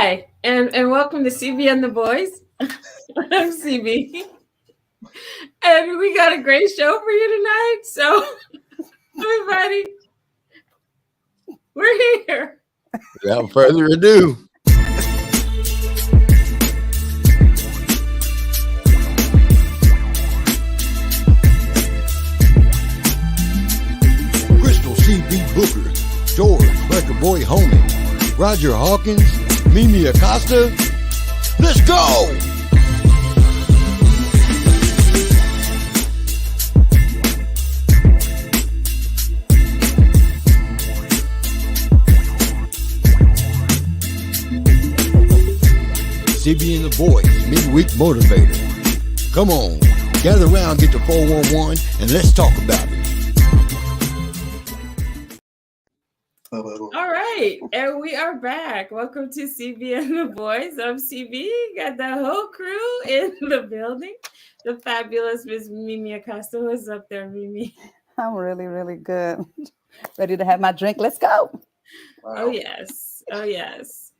Hi, and welcome to CB and the Boys. I'm CB, and we got a great show for you tonight. So, everybody, we're here. Without further ado, Crystal CB Booker, George Record Boy Homie, Roger Hawkins, Mimi Acosta. Let's go! CB and the Boys, Midweek Motivator. Come on, gather around, get the 411, and let's talk about it. All right, and we are back. Welcome to CB and the Boys. I'm CB. Got the whole crew in the building. The fabulous Miss Mimi Acosta. What's up there, Mimi? I'm really, really good. Ready to have my drink. Let's go. Wow. Oh, yes. Oh, yes.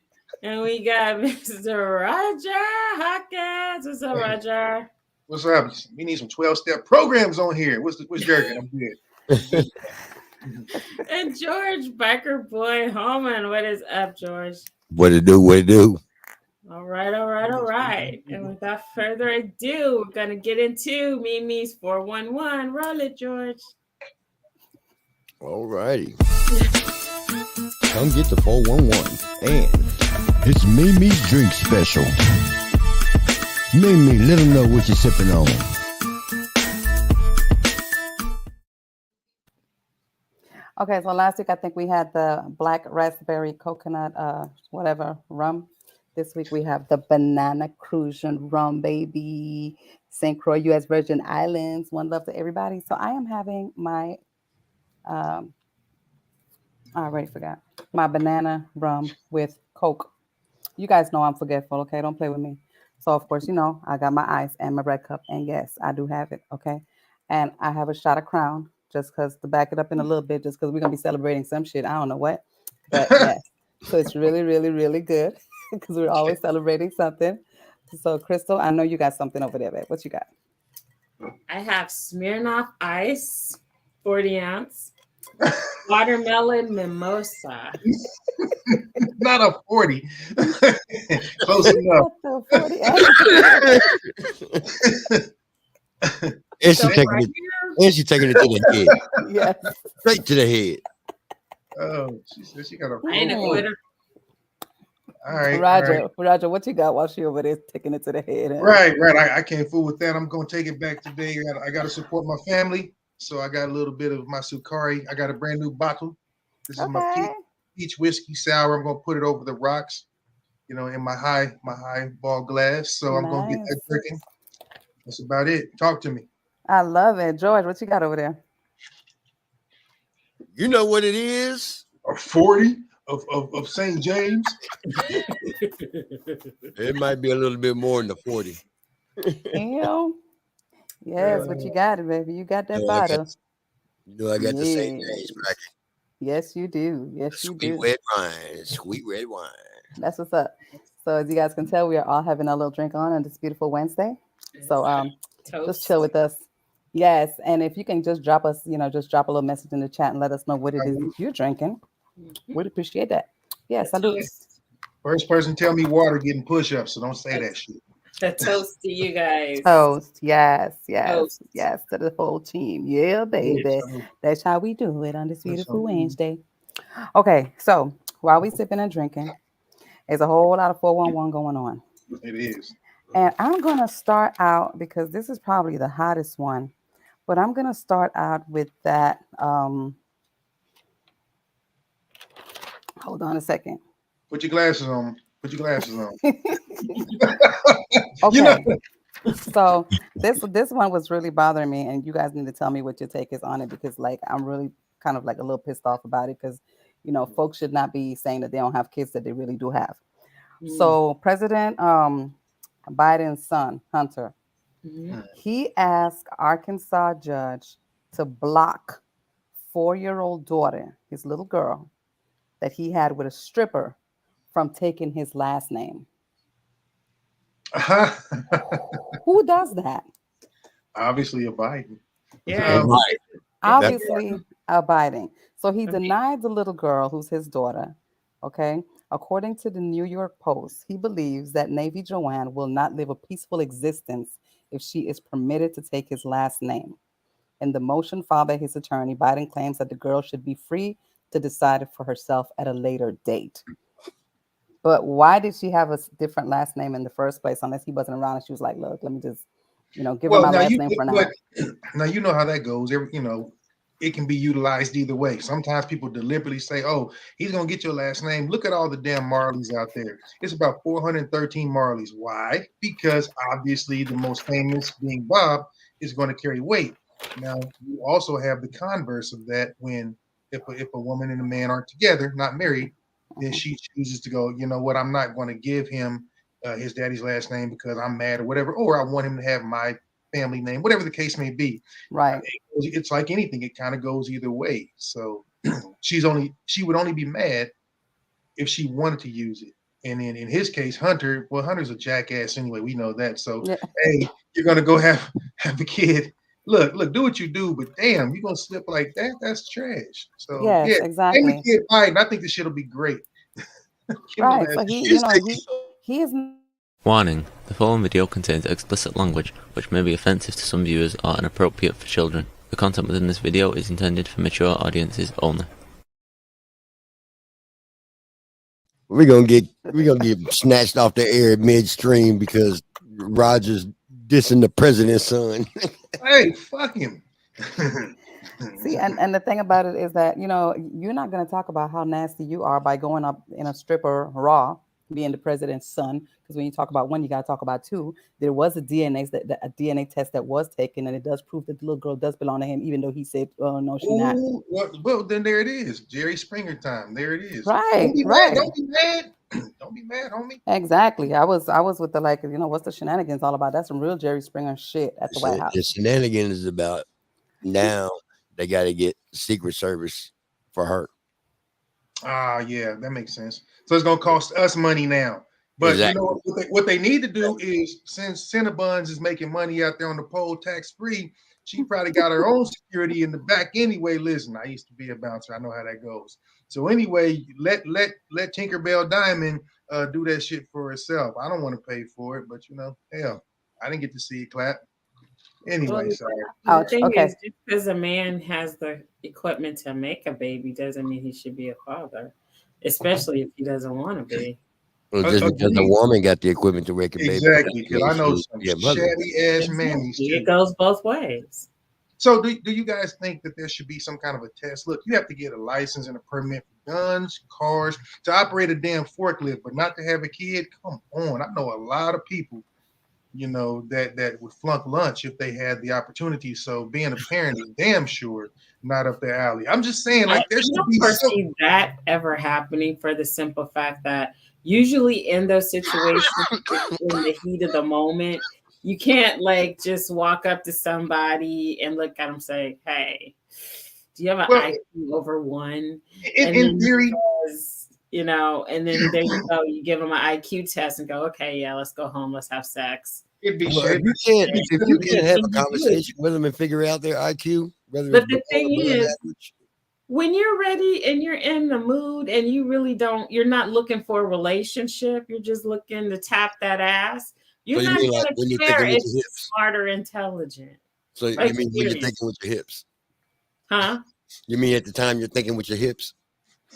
And we got Mr. Roger Hawkins. What's up, Roger? What's up? We need some 12-step programs on here. What's Jurgen? I'm good. And George Biker Boy Holman. What is up, George? What it do? What it do? All right. And without further ado, we're going to get into Mimi's 411. Roll it, George. All righty. Come get the 411. And it's Mimi's drink special. Mimi, let them know what you're sipping on. Okay, so last week I think we had the black raspberry coconut, whatever rum. This week we have the banana crucian rum, baby. St. Croix, U.S. Virgin Islands. One love to everybody. So I am having my, I already forgot, my banana rum with Coke. You guys know I'm forgetful, okay? Don't play with me. So, of course, you know, I got my ice and my red cup. And yes, I do have it, okay? And I have a shot of Crown just because to back it up in a little bit, just because we're going to be celebrating some shit. I don't know what. But yes, so it's really, really, really good because we're always celebrating something. So, Crystal, I know you got something over there, babe. What you got? I have Smirnoff Ice, 40 ounce. Watermelon mimosa. Not a 40. Close enough. And she's taking it to the head. Yes. Straight to the head. Oh, she said she got a. I ain't a quitter. All right, Roger, what you got while she over there taking it to the head? Right. I can't fool with that. I'm going to take it back today. I got to support my family. So I got a little bit of my Sukari. I got a brand new bottle. This is my peach whiskey sour. I'm going to put it over the rocks, you know, in my highball glass. So I'm going to get that drinking. That's about it. Talk to me. I love it. George, what you got over there? You know what it is? A 40 of St. James. It might be a little bit more than the 40. Damn. Yes, but you got it, baby. You got that bottle. I got the St. James bracket. Yes, you do. Yes, you do. Sweet red wine. That's what's up. So as you guys can tell, we are all having a little drink on this beautiful Wednesday. So just chill with us. Yes, and if you can just drop us, just drop a little message in the chat and let us know what it is you're drinking. We'd appreciate that. Yes, I do. First person tell me water getting push-ups, so don't say that shit. A toast to you guys. Toast, yes, Toast. yes, to the whole team. Yeah, baby. That's how we do it on this beautiful Wednesday. Okay, so while we sipping and drinking, there's a whole lot of 411 going on. It is. And I'm going to start out because this is probably the hottest one, but I'm going to start out with that. Hold on a second. Put your glasses on. Okay. So this one was really bothering me, and you guys need to tell me what your take is on it because, like, I'm really kind of like a little pissed off about it because, folks should not be saying that they don't have kids that they really do have. So President Biden's son, Hunter, he asked Arkansas judge to block 4-year-old daughter, his little girl, that he had with a stripper from taking his last name? Who does that? Obviously, a Biden. Yeah. Obviously abiding. So he denied the little girl who's his daughter. Okay. According to the New York Post, he believes that Navy Joanne will not live a peaceful existence if she is permitted to take his last name. In the motion filed by his attorney, Biden claims that the girl should be free to decide it for herself at a later date. But why did she have a different last name in the first place unless he wasn't around and she was like, look, let me just, give her my last name for now. Now, you know how that goes. It can be utilized either way. Sometimes people deliberately say, oh, he's going to get your last name. Look at all the damn Marleys out there. It's about 413 Marleys. Why? Because obviously the most famous being Bob is going to carry weight. Now, you also have the converse of that when if a woman and a man aren't together, not married, then she chooses to go, you know what, I'm not going to give him his daddy's last name because I'm mad or whatever, or I want him to have my family name, whatever the case may be. Right. It's like anything. It kind of goes either way. So she would only be mad if she wanted to use it. And then in his case, Hunter's a jackass anyway. We know that. So, hey, you're going to go have a kid. Look, do what you do, but damn, you're going to slip like that? That's trash. So, yes, exactly. Name the kid Biden. I think this shit will be great. Right. So he is. Warning, the following video contains explicit language which may be offensive to some viewers or inappropriate for children. The content within this video is intended for mature audiences only. We're gonna get snatched off the air midstream because Roger's dissing the president's son. Hey, fuck him. See, and the thing about it is that, you're not going to talk about how nasty you are by going up in a stripper raw, being the president's son. Because when you talk about one, you got to talk about two. There was a DNA test that was taken, and it does prove that the little girl does belong to him, even though he said, "Oh no, she's not." Well, then there it is, Jerry Springer time. There it is. Right, Don't be mad. Don't be mad, homie. Exactly. I was with the what's the shenanigans all about? That's some real Jerry Springer shit at the White House. The shenanigans is about now they got to get Secret Service for her. Yeah, that makes sense. So it's gonna cost us money now. But exactly. You know what they need to do is, since Cinnabons is making money out there on the pole tax free, she probably got her own security in the back anyway. Listen, I used to be a bouncer. I know how that goes. So anyway, let Tinkerbell Diamond do that shit for herself. I don't want to pay for it, but hell, I didn't get to see it clap. Anyway, sorry. The thing is, just because a man has the equipment to make a baby doesn't mean he should be a father, especially if he doesn't want to be. Well, just because the woman got the equipment to make a baby. Exactly, because I know some shabby ass man. It goes both ways. So do you guys think that there should be some kind of a test? Look, you have to get a license and a permit for guns, cars, to operate a damn forklift, but not to have a kid? Come on. I know a lot of people, that would flunk lunch if they had the opportunity. So being a parent is damn sure not up their alley. I'm just saying, like, there should be foresee that ever happening for the simple fact that usually in those situations, in the heat of the moment, you can't just walk up to somebody and look at them and say, "Hey, do you have an IQ over 1?" In theory, and then there you go. You give them an IQ test and go, "Okay, yeah, let's go home. Let's have sex." If you can't have a conversation with them and figure out their IQ, but the thing is, when you're ready and you're in the mood and you really you're not looking for a relationship, you're just looking to tap that ass. You're not going to care if you're smart or intelligent. So you mean when you're thinking with your hips? Huh? You mean at the time you're thinking with your hips?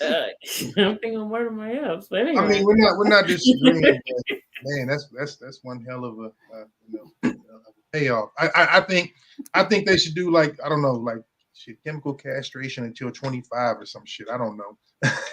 I'm thinking more of my hips. But anyway. I mean, we're not disagreeing. Man, that's one hell of a payoff. I think they should do chemical castration until 25 or some shit. I don't know.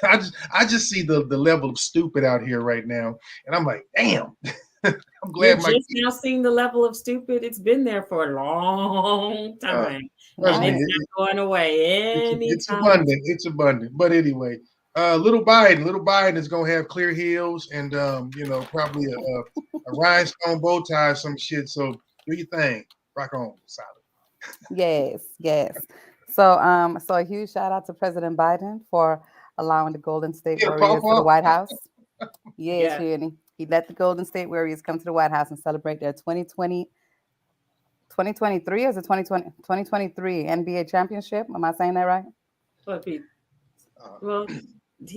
I just see the level of stupid out here right now, and I'm like, damn. I'm glad you're just now seeing the level of stupid. It's been there for a long time. It's not going away anytime. It's abundant. But anyway, little Biden is gonna have clear heels and probably a rhinestone bow tie or some shit. So do your thing. Rock on, solid. Yes. So a huge shout out to President Biden for allowing the Golden State Warriors to the White House. Yeah, Shirley. He let the Golden State Warriors come to the White House and celebrate their 2023 or is it 2023 NBA championship? Am I saying that right? Well,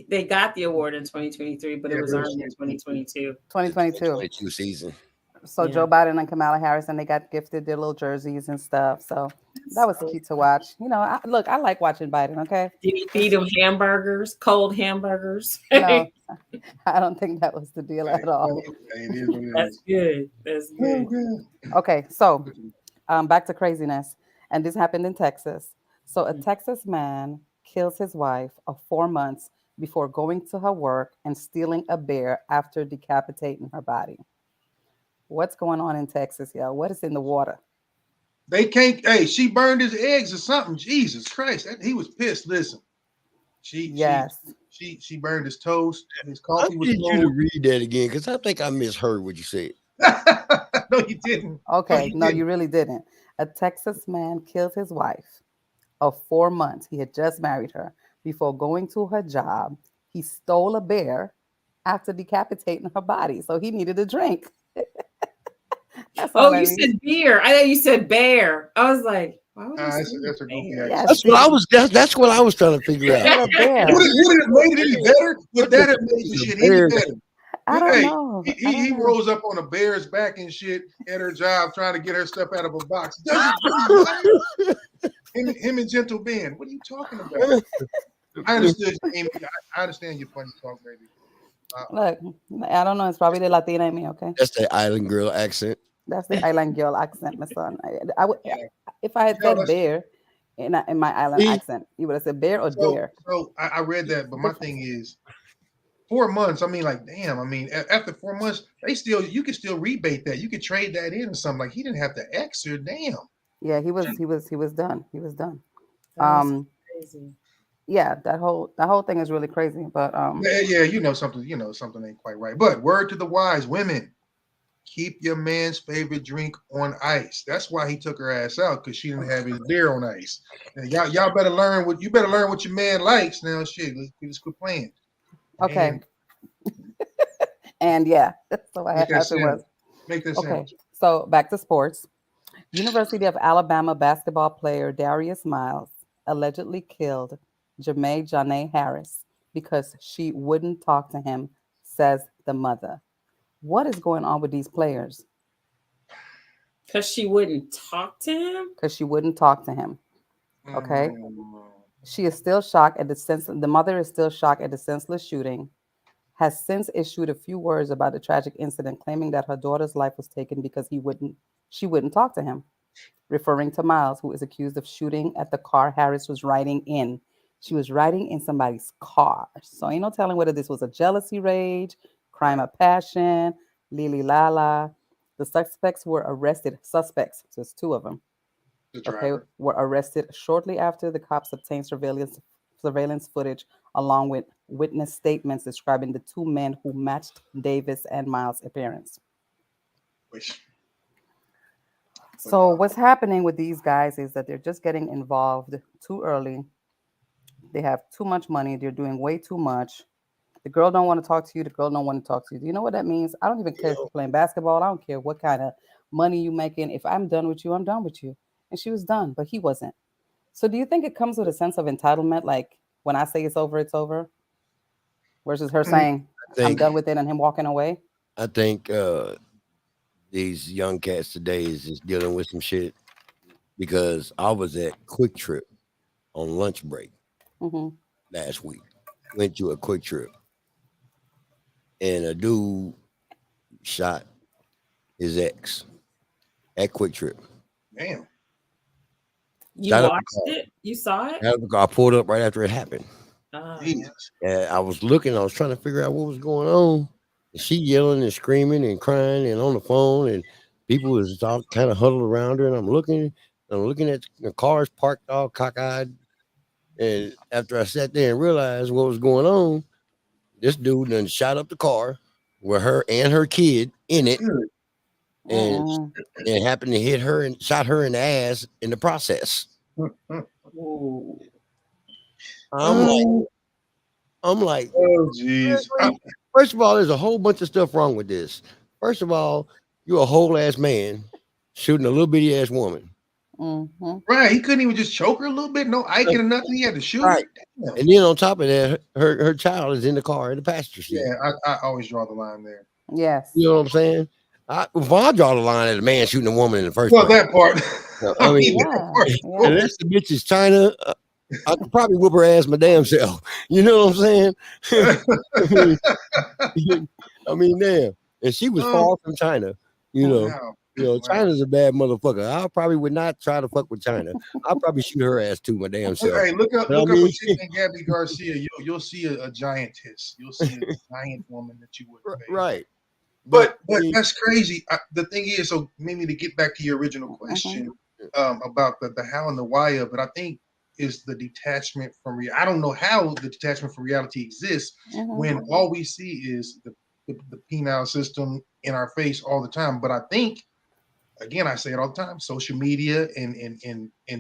they got the award in 2023, but it was earned in 2022. 2022 season. So Joe Biden and Kamala Harris, and they got gifted their little jerseys and stuff. So that was cute to watch. You know, I like watching Biden. Okay. Did he feed them hamburgers, cold hamburgers? No, I don't think that was the deal at all. That's good. That's good. Okay, so back to craziness, and this happened in Texas. So a Texas man kills his wife of 4 months before going to her work and stealing a bear after decapitating her body. What's going on in Texas, y'all? What is in the water? They can't. Hey, she burned his eggs or something. Jesus Christ, he was pissed. Listen, she burned his toast. His coffee was cold. I need you to read that again because I think I misheard what you said. No, you didn't. Okay, no, you really didn't. A Texas man killed his wife of 4 months. He had just married her. Before going to her job, he stole a bear after decapitating her body. So he needed a drink. You said beer. I thought you said bear. I was like, why would that's a goofy Yes, that's what I was. That's what I was trying to figure out. Would it have made it any better? Would that have made the shit any better? I don't know. He rose up on a bear's back and shit at her job trying to get her stuff out of a box. Him and Gentle Ben. What are you talking about? I understood, Amy. I understand your funny talk, baby. Look, I don't know. It's probably the Latina in me, okay? That's the island girl accent. That's the island girl accent, my son. I would, if I had said bear in my island accent, you would have said bear or dare. So I read that, but my thing is 4 months. I mean, like, damn. I mean, after 4 months, you can still rebate that. You could trade that in or something. Like, he didn't have to X her. Damn. Yeah, he was done. He was done. crazy. Yeah, that whole thing is really crazy. But yeah, something ain't quite right. But word to the wise women. Keep your man's favorite drink on ice. That's why he took her ass out, because she didn't have his beer on ice. And y'all better learn what your man likes now. Shit, let's quit playing. Okay. And yeah, so what happened was make this okay. So back to sports. University of Alabama basketball player Darius Miles allegedly killed Janae Harris because she wouldn't talk to him, says the mother. What is going on with these players? Because she wouldn't talk to him? Because she wouldn't talk to him. Okay. She is still shocked at the mother is still shocked at the senseless shooting, has since issued a few words about the tragic incident, claiming that her daughter's life was taken because she wouldn't talk to him, referring to Miles, who is accused of shooting at the car Harris was riding in. She was riding in somebody's car. So ain't no telling whether this was a jealousy rage, crime of passion, lili lala. The suspects were arrested. Suspects, so it's two of them. Were arrested shortly after the cops obtained surveillance footage along with witness statements describing the two men who matched Davis and Miles' appearance. So what's happening with these guys is that they're just getting involved too early. They have too much money. They're doing way too much. The girl don't want to talk to you. The girl don't want to talk to you. Do you know what that means? I don't even care if you're playing basketball. I don't care what kind of money you're making. If I'm done with you, I'm done with you. And she was done, but he wasn't. So do you think it comes with a sense of entitlement? Like when I say it's over, versus her saying, I'm done with it and him walking away? I think these young cats today is just dealing with some shit, because I was at Quick Trip on lunch break last week. Went to a Quick Trip, and a dude shot his ex at Quick Trip. Damn. You watched it? You saw it? I pulled up right after it happened. Jesus. And I was looking. I was trying to figure out what was going on. And she yelling and screaming and crying and on the phone, and people was all kind of huddled around her. And I'm looking at the cars parked all cockeyed. And after I sat there and realized what was going on, this dude done shot up the car with her and her kid in it, and happened to hit her and shot her in the ass in the process. I'm like, oh jeez. First of all, there's a whole bunch of stuff wrong with this. First of all, you're a whole ass man shooting a little bitty ass woman. Mm-hmm. Right. He couldn't even just choke her a little bit. No Ike or nothing. He had to shoot Right. her. Damn. And then on top of that, her child is in the car in the passenger seat. Yeah, I always draw the line there. Yes. You know what I'm saying? I draw the line at a man shooting a woman in the first Well, place. that part. I mean, Yeah. unless the bitch is China, I could probably whoop her ass my damn self. You know what I'm saying? I mean, damn. And she was far from China. You know, Wow. China's a bad motherfucker. I probably would not try to fuck with China. I'll probably shoot her ass too, my damn self. Hey, look up But I a mean- chick named Gabby Garcia. You'll see a giantess. You'll see a giant woman that you would. Right. But I mean- that's crazy. The thing is, so maybe to get back to your original question about the how and the why of it, I think is the detachment from I don't know how the detachment from reality exists when all we see is the penile system in our face all the time. But I think, again, I say it all the time, social media and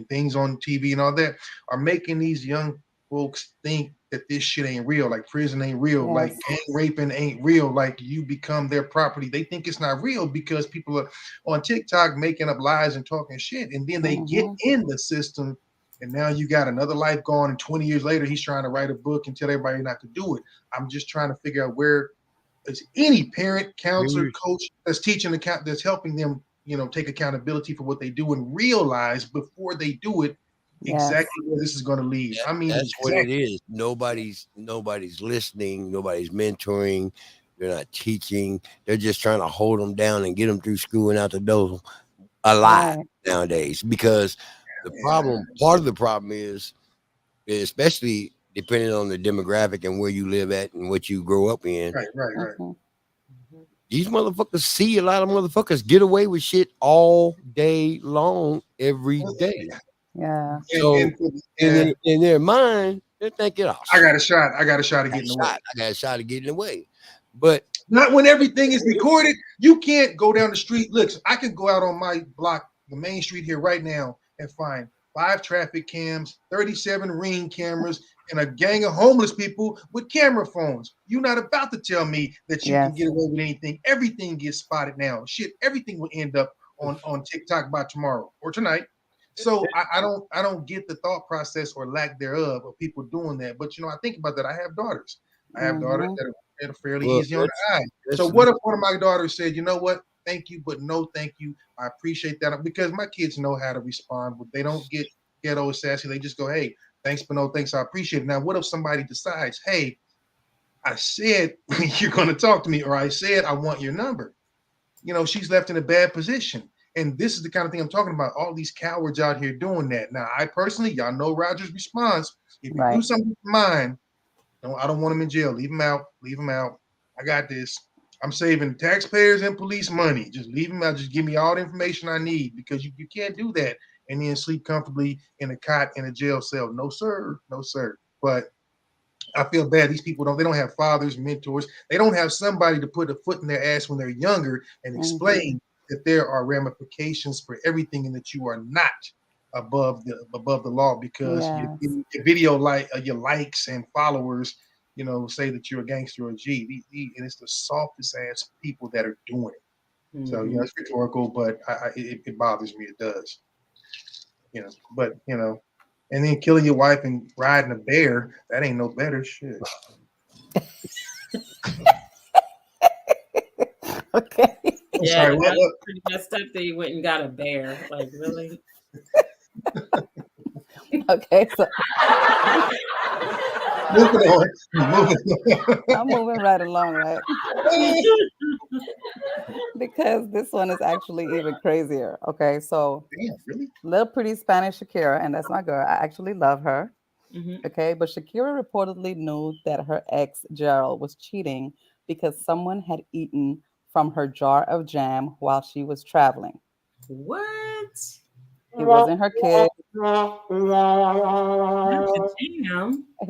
things on TV and all that are making these young folks think that this shit ain't real, like prison ain't real, like gang raping ain't real, like you become their property. They think it's not real because people are on TikTok making up lies and talking shit, and then they get in the system, and now you got another life gone, and 20 years later he's trying to write a book and tell everybody not to do it. I'm just trying to figure out where is any parent, counselor, coach that's teaching that's helping them, take accountability for what they do and realize before they do it exactly where this is going to lead. I mean, that's what it is. Nobody's listening. Nobody's mentoring. They're not teaching. They're just trying to hold them down and get them through school and out the door alive nowadays. Because part of the problem is, especially depending on the demographic and where you live at and what you grow up in. Right. These motherfuckers see a lot of motherfuckers get away with shit all day long, every day. Yeah. So in their mind, they're thinking, oh, I got a shot. I got a shot of getting away. I got a shot of getting away. But not when everything is recorded. You can't go down the street. Look, I can go out on my block, the main street here right now, and find 5 traffic cams, 37 Ring cameras, and a gang of homeless people with camera phones. You're not about to tell me that you can get away with anything. Everything gets spotted now. Shit, everything will end up on TikTok by tomorrow or tonight. So I don't get the thought process or lack thereof of people doing that. But I think about that. I have daughters. I have daughters that are fairly easy on the eye. So what if one of my daughters said, you know what? Thank you, but no thank you. I appreciate that, because my kids know how to respond, but they don't get ghetto sassy. They just go, hey, thanks, but no thanks. I appreciate it. Now, what if somebody decides, hey, I said you're going to talk to me, or I said I want your number? She's left in a bad position. And this is the kind of thing I'm talking about. All these cowards out here doing that. Now, I personally, y'all know Roger's response. If you do something to mine, I don't want him in jail. Leave him out. Leave him out. I got this. I'm saving taxpayers and police money. Just leave him out. Just give me all the information I need, because you can't do that and then sleep comfortably in a cot in a jail cell. No, sir. No, sir. But I feel bad. These people they don't have fathers, mentors. They don't have somebody to put a foot in their ass when they're younger and explain that there are ramifications for everything and that you are not above the law, because your video your likes and followers, say that you're a gangster or a G. And it's the softest ass people that are doing it. So it's rhetorical, but it bothers me. It does. But and then killing your wife and riding a bear, that ain't no better shit. Okay. Yeah, sorry, that's pretty messed up that you went and got a bear. Like, really? Okay, so moving on. I'm moving right along, right? Because this one is actually even crazier. Okay, so little pretty Spanish Shakira, and that's my girl. I actually love her. Okay, but Shakira reportedly knew that her ex Gerald was cheating because someone had eaten from her jar of jam while she was traveling. What? It wasn't her kids. It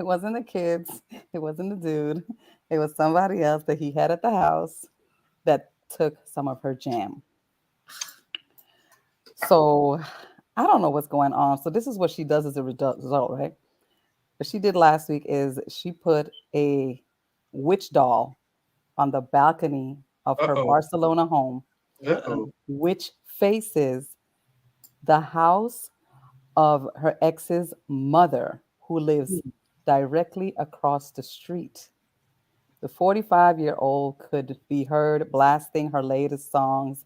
wasn't the kids. It wasn't the dude. It was somebody else that he had at the house that took some of her jam. So I don't know what's going on. So this is what she does as a result, right? What she did last week is she put a witch doll on the balcony of her Barcelona home, which faces the house of her ex's mother, who lives directly across the street. The 45-year-old could be heard blasting her latest songs,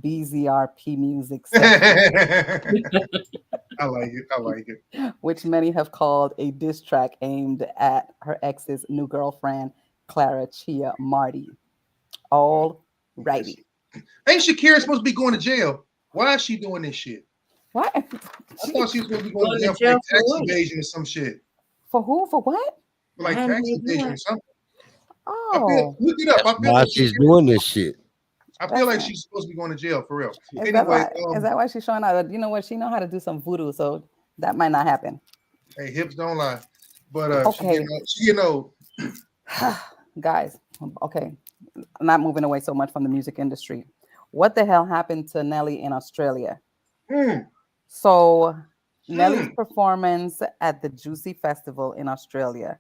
BZRP music section. I like it. Which many have called a diss track aimed at her ex's new girlfriend, Clara Chia Marty. All righty. Ain't Shakira supposed to be going to jail? Why is she doing this shit? What? I thought she was supposed to be going to jail for like tax evasion or some shit. For who? For what? For like tax evasion or something. Oh. Look it up. I feel why like she's doing this shit. I feel like she's supposed to be going to jail for real. Is that why she's showing out? You know what? She know how to do some voodoo, so that might not happen. Hey, hips don't lie. But okay. she Guys, okay. I'm not moving away so much from the music industry. What the hell happened to Nelly in Australia? So Nelly's performance at the Juicy Festival in Australia.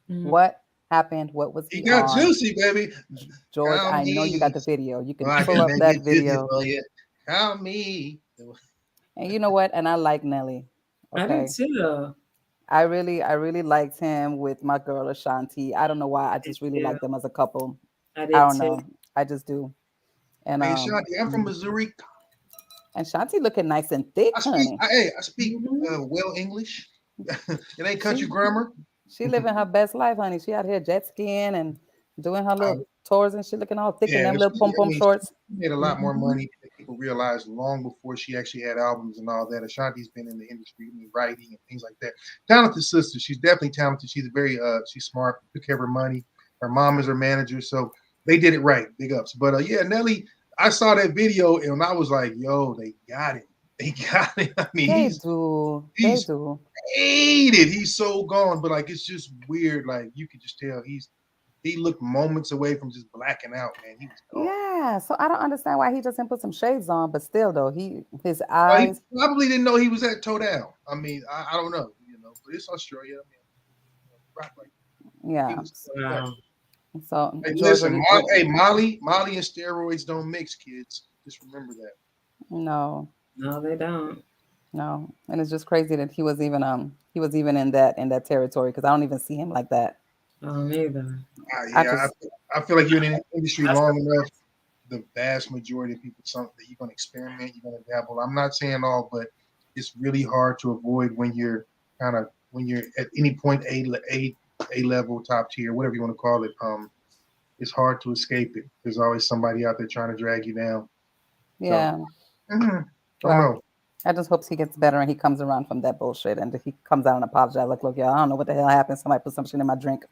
What happened? What was he got on? Juicy, baby. George, I know you got the video. You can pull up that video. Call me. And you know what? And I like Nelly. Okay? I do too. I really liked him with my girl Ashanti. I don't know why. I just really like them as a couple. I don't know. I just do. And hey, Ashanti, I'm from Missouri. And Shanti looking nice and thick, honey. I speak well English. It ain't country grammar. She living her best life, honey. She out here jet skiing and doing her little tours and shit, looking all thick in them little pom-pom shorts. She made a lot more money than people realized long before she actually had albums and all that. Ashanti's been in the industry, writing and things like that. Talented sister. She's definitely talented. She's very she's smart, took care of her money. Her mom is her manager, so they did it right. Big ups. But Nelly, I saw that video and I was like, yo, they got it. They got it. I mean, they do. Hated. He's so gone, but like it's just weird. Like you could just tell he looked moments away from just blacking out, man. He was gone. Yeah, so I don't understand why he doesn't put some shades on, but still though, his eyes. He probably didn't know he was at toe down. I mean, I don't know, but it's Australia. I mean, rock like yeah. So hey, listen, Molly and steroids don't mix, kids. Just remember that. No, they don't. No, and it's just crazy that he was even in that territory because I don't even see him like that. Oh, neither. I feel like you're in the industry long enough. The vast majority of people, something that you're going to experiment, you're going to dabble. I'm not saying all, but it's really hard to avoid when you're at any point A level, top tier, whatever you want to call it. It's hard to escape it. There's always somebody out there trying to drag you down. Yeah. So, I just hope he gets better and he comes around from that bullshit and he comes out and apologizes. Like, look, y'all, I don't know what the hell happened. Somebody put some shit in my drink.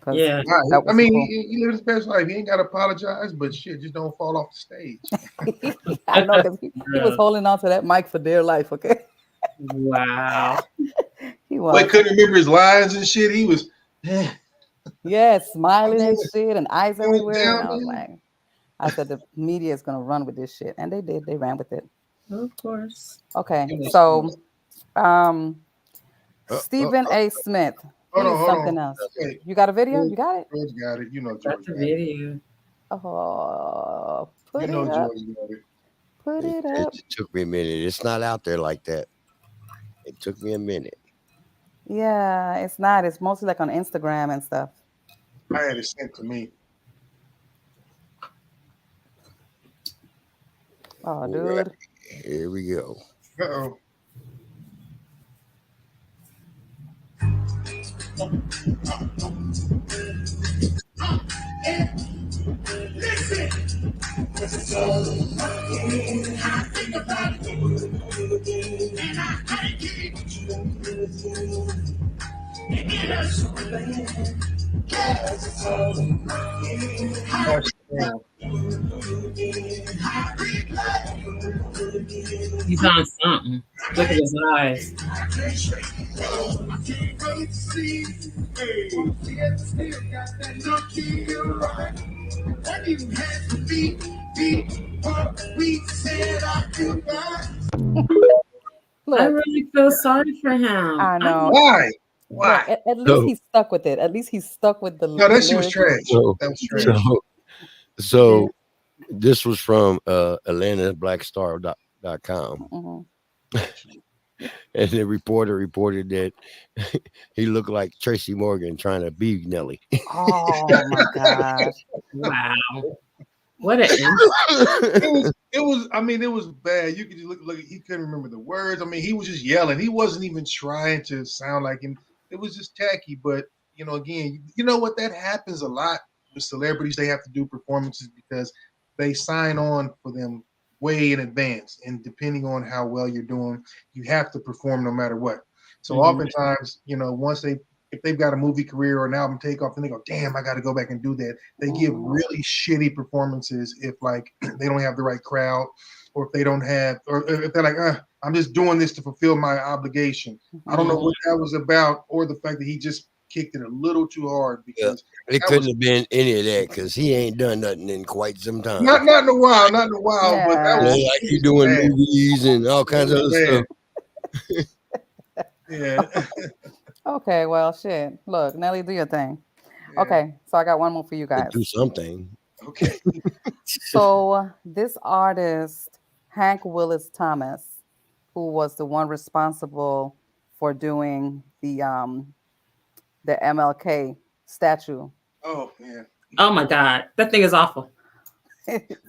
Yeah. I mean, cool. He lived his best life. He ain't got to apologize, but shit, just don't fall off the stage. I know, because he was holding on to that mic for dear life, okay? Wow. He was. But couldn't remember his lines and shit. He was... Yeah, smiling and shit and eyes everywhere. And I was like, I said the media is going to run with this shit. And they did. They ran with it. Of course. Okay, so Stephen A. Smith. Hold on. Something else. Okay. You got a video? You got it? George got it. You know George got the video. Oh, put it George up. got it. Put it up. It took me a minute. It's not out there like that. It took me a minute. Yeah, it's not. It's mostly like on Instagram and stuff. I had it sent to me. Oh, dude. Right. Here we go. Uh-oh. He's on something. Look at his eyes. Look, I really feel sorry for him. I know. Why? Why? At least So, he's stuck with it. At least he's stuck with the No, that shit was lyrics. trash. so, That was trash. so this was from AtlantaBlackStar.com. And the reporter reported that he looked like Tracy Morgan trying to be Nelly. Oh my gosh. Wow. What an It was. I mean, it was bad. You could just look. He couldn't remember the words. I mean, he was just yelling. He wasn't even trying to sound like him. It was just tacky. But again, you know what? That happens a lot with celebrities. They have to do performances because they sign on for them way in advance, and depending on how well you're doing, you have to perform no matter what. So oftentimes, once if they've got a movie career or an album takeoff, then they go, damn, I got to go back and do that. They give really shitty performances if like they don't have the right crowd, or if they don't have, or if they're like, I'm just doing this to fulfill my obligation. I don't know what that was about, or the fact that he just kicked it a little too hard because it couldn't have been any of that because he ain't done nothing in quite some time. Not in a while, but that was like you doing bad. Movies and all kinds of other stuff. Yeah. Okay, well, shit. Look, Nelly, do your thing. Yeah. Okay, so I got one more for you guys. Do something. Okay. So this artist, Hank Willis Thomas, who was the one responsible for doing the MLK statue. Oh man. Oh my God, that thing is awful.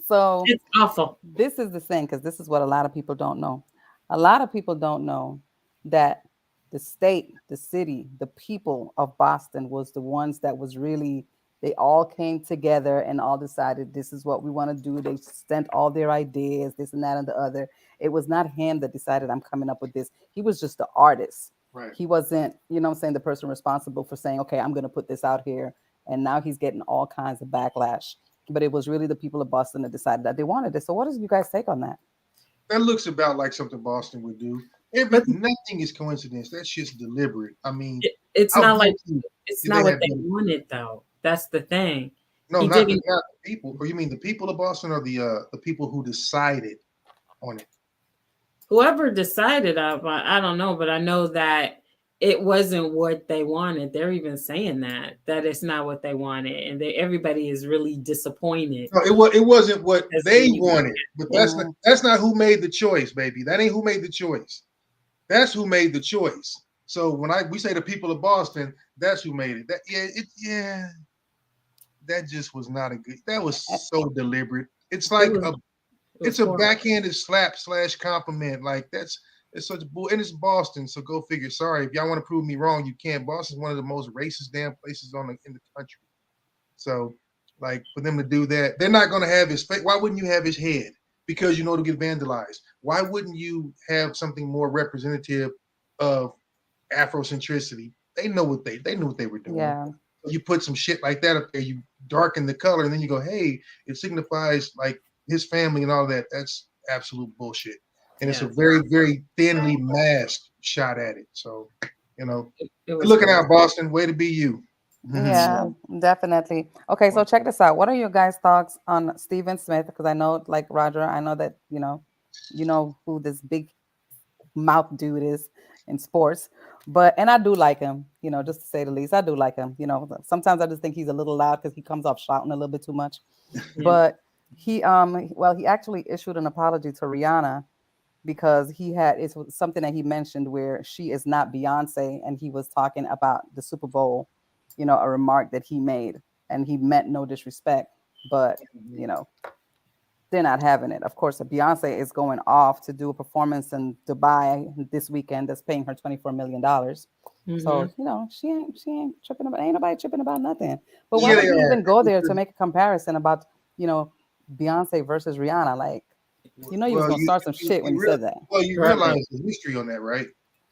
So it's awful. This is the thing, because this is what a lot of people don't know. A lot of people don't know that the state, the city, the people of Boston was the ones that was really, they all came together and all decided this is what we want to do. They sent all their ideas, this and that and the other. It was not him that decided I'm coming up with this. He was just the artist. Right. He wasn't, the person responsible for saying, okay, I'm going to put this out here. And now he's getting all kinds of backlash. But it was really the people of Boston that decided that they wanted it. So what does you guys take on that? That looks about like something Boston would do. Nothing is coincidence. That shit's deliberate. I mean, it's not like it's not what they wanted though. That's the thing. No, not the people. Or you mean the people of Boston, or the people who decided on it? Whoever decided, I don't know, but I know that it wasn't what they wanted. They're even saying that it's not what they wanted, and everybody is really disappointed. No, it wasn't what they wanted, but that's not who made the choice, baby. That ain't who made the choice. That's who made the choice. So when we say the people of Boston, that's who made it. That just was not a good. That was so deliberate. It's like it's a backhanded slap / compliment. Like it's such bull, and it's Boston. So go figure. Sorry, if y'all want to prove me wrong, you can't. Boston's one of the most racist damn places in the country. So, like, for them to do that, they're not going to have his face. Why wouldn't you have his head? Because it'll get vandalized. Why wouldn't you have something more representative of Afrocentricity? They knew what they were doing. Yeah. So you put some shit like that up there, you darken the color, and then you go, hey, it signifies like his family and all that. That's absolute bullshit. And it's a very, very thinly masked shot at it. So, looking out, Boston. Way to be you. Yeah, definitely. Okay, so check this out. What are your guys' thoughts on Stephen Smith? Because I know, like Roger, I know that you know who this big mouth dude is in sports. And I do like him, just to say the least. I do like him. Sometimes I just think he's a little loud because he comes off shouting a little bit too much. Yeah. But he actually issued an apology to Rihanna because it's something that he mentioned where she is not Beyonce, and he was talking about the Super Bowl, a remark that he made, and he meant no disrespect, but they're not having it. Of course, Beyonce is going off to do a performance in Dubai this weekend that's paying her $24 million. Mm-hmm. So, she ain't tripping about, ain't nobody tripping about nothing. But why would you even go there to make a comparison about, Beyonce versus Rihanna? Like, you was going to start some shit when you said that. Well, you realize the history on that, right?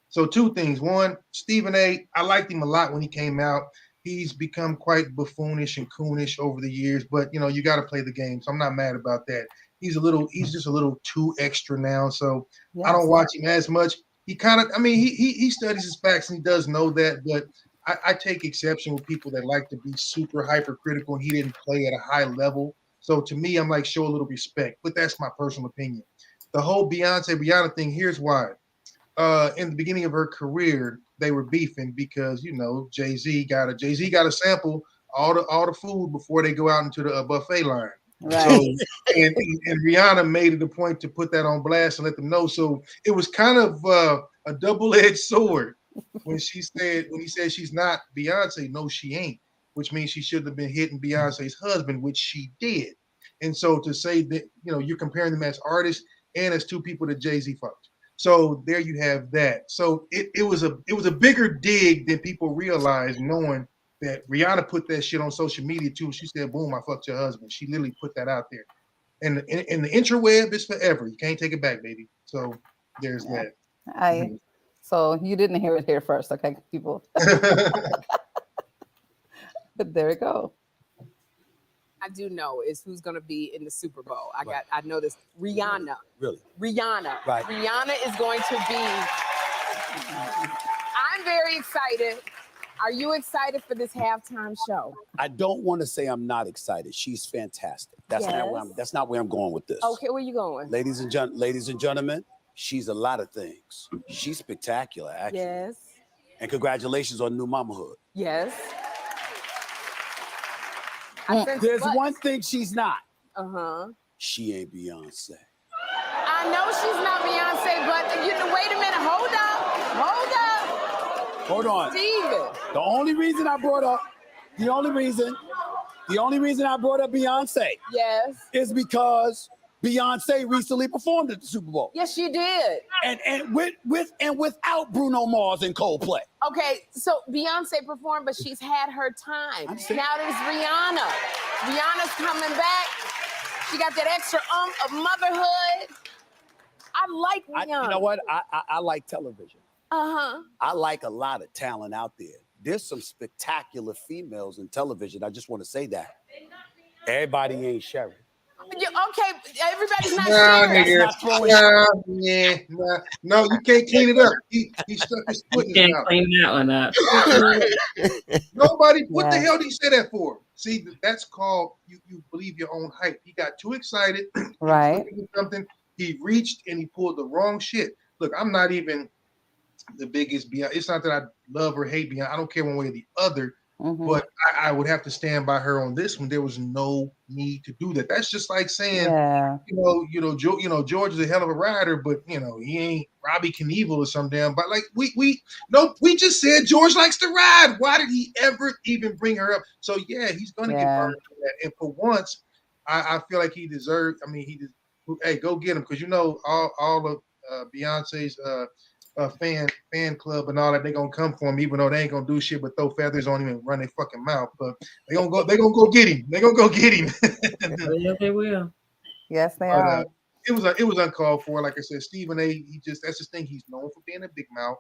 So 2 things. One, Stephen A., I liked him a lot when he came out. He's become quite buffoonish and coonish over the years, but you got to play the game. So I'm not mad about that. He's just a little too extra now. So yes. I don't watch him as much. He kind of, he studies his facts and he does know that, but I take exception with people that like to be super hypercritical, and he didn't play at a high level. So to me, I'm like, show a little respect, but that's my personal opinion. The whole Rihanna thing, here's why. In the beginning of her career, they were beefing because Jay-Z got to sample all the food before they go out into the buffet line. Right. So and Rihanna made it a point to put that on blast and let them know. So it was kind of a double-edged sword when he said she's not Beyonce. No, she ain't, which means she shouldn't have been hitting Beyonce's husband, which she did. And so to say that you're comparing them as artists and as two people that Jay-Z fucked. So there you have that. So it was a bigger dig than people realize, knowing that Rihanna put that shit on social media too. She said, "Boom, I fucked your husband." She literally put that out there, and the interweb is forever. You can't take it back, baby. So there's that. So you didn't hear it here first, okay, people. But there we go. I do know is who's going to be in the Super Bowl. I know this. Rihanna. Really? Rihanna. Right. Rihanna is going to be. I'm very excited. Are you excited for this halftime show? I don't want to say I'm not excited. She's fantastic. That's not where I'm going with this. Okay, where you going? Ladies and gentlemen, she's a lot of things. She's spectacular, actually. Yes. And congratulations on new mamahood. Yes. There's one thing she's not. Uh-huh. She ain't Beyonce. I know she's not Beyonce, but wait a minute. Hold on. Steven. The only reason I brought up Beyonce is because Beyonce recently performed at the Super Bowl. Yes, she did. And without Bruno Mars and Coldplay. Okay, so Beyonce performed, but she's had her time. Now there's Rihanna. Rihanna's coming back. She got that extra of motherhood. I like Rihanna. You know what? I like television. Uh-huh. I like a lot of talent out there. There's some spectacular females in television. I just want to say that. Everybody ain't Sherry. Okay, everybody's not serious. No, you can't clean it up. He stuck his foot in his mouth. Clean that one up. Nobody. What the hell did he say that for? See, that's called you believe your own hype. He got too excited. Right. Something. He reached and he pulled the wrong shit. Look, I'm not even the biggest Beyonce. It's not that I love or hate Beyonce. I don't care one way or the other. Mm-hmm. But I would have to stand by her on this one. There was no need to do that. That's just like saying, George is a hell of a rider, but he ain't Robbie Knievel or some damn. But like we just said George likes to ride. Why did he ever even bring her up? So yeah, he's gonna get burned for that. And for once, I feel like he deserved. I mean, hey, go get him because all of Beyonce's fan club and all that, they gonna come for him, even though they ain't gonna do shit but throw feathers on him and run their fucking mouth. But they gonna go get him. They gonna go get him. Yeah, they will. Yes, they are. It was uncalled for. Like I said, Stephen A. That's his thing. He's known for being a big mouth,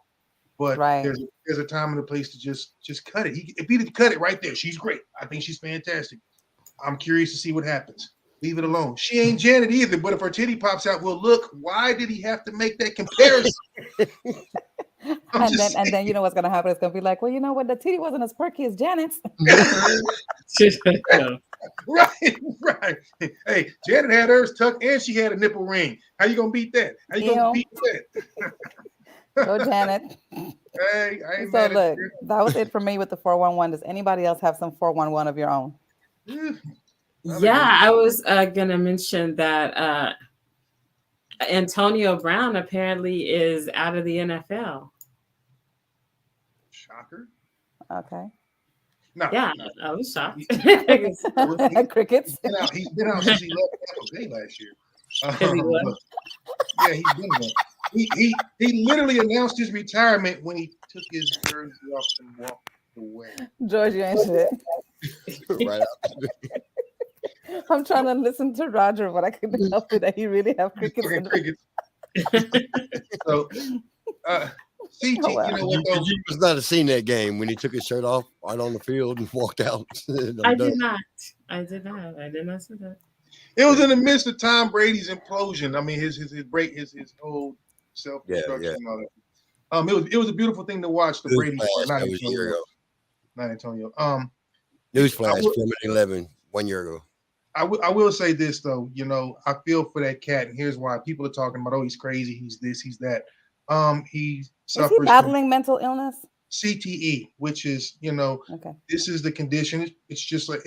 but there's a time and a place to just cut it. If he did cut it right there, she's great. I think she's fantastic. I'm curious to see what happens. Leave it alone. She ain't Janet either, but if her titty pops out, well, look, why did he have to make that comparison? and then you know what's gonna happen? It's gonna be like, well, you know what? The titty wasn't as perky as Janet's. Right. Hey, Janet had hers tucked and she had a nipple ring. How you gonna beat that? How you gonna beat that? Go, Janet. Hey, I ain't so look, that was it for me with the 411. Does anybody else have some 411 of your own? Yeah, I was gonna mention that Antonio Brown apparently is out of the NFL. Shocker. Okay. No. Yeah, I was shocked. Crickets. He's been out since he left Tampa Bay last year. Yeah, he's been there. He literally announced his retirement when he took his jersey off and walked away. George, you ain't shit. Right out. I'm trying to listen to Roger, but I couldn't help it that he really have crickets. So, CT, wow. You know what though? You must not have seen that game when he took his shirt off right on the field and walked out. I did not see that. It was in the midst of Tom Brady's implosion. I mean, his whole self-destruction and all that. It was a beautiful thing to watch. The Brady part, not Antonio. Newsflash, 11, 1 year ago. I will say this though, I feel for that cat, and here's why. People are talking about, oh, he's crazy, he's this, he's that. Is he battling mental illness? CTE, which is, okay. This is the condition. It's just like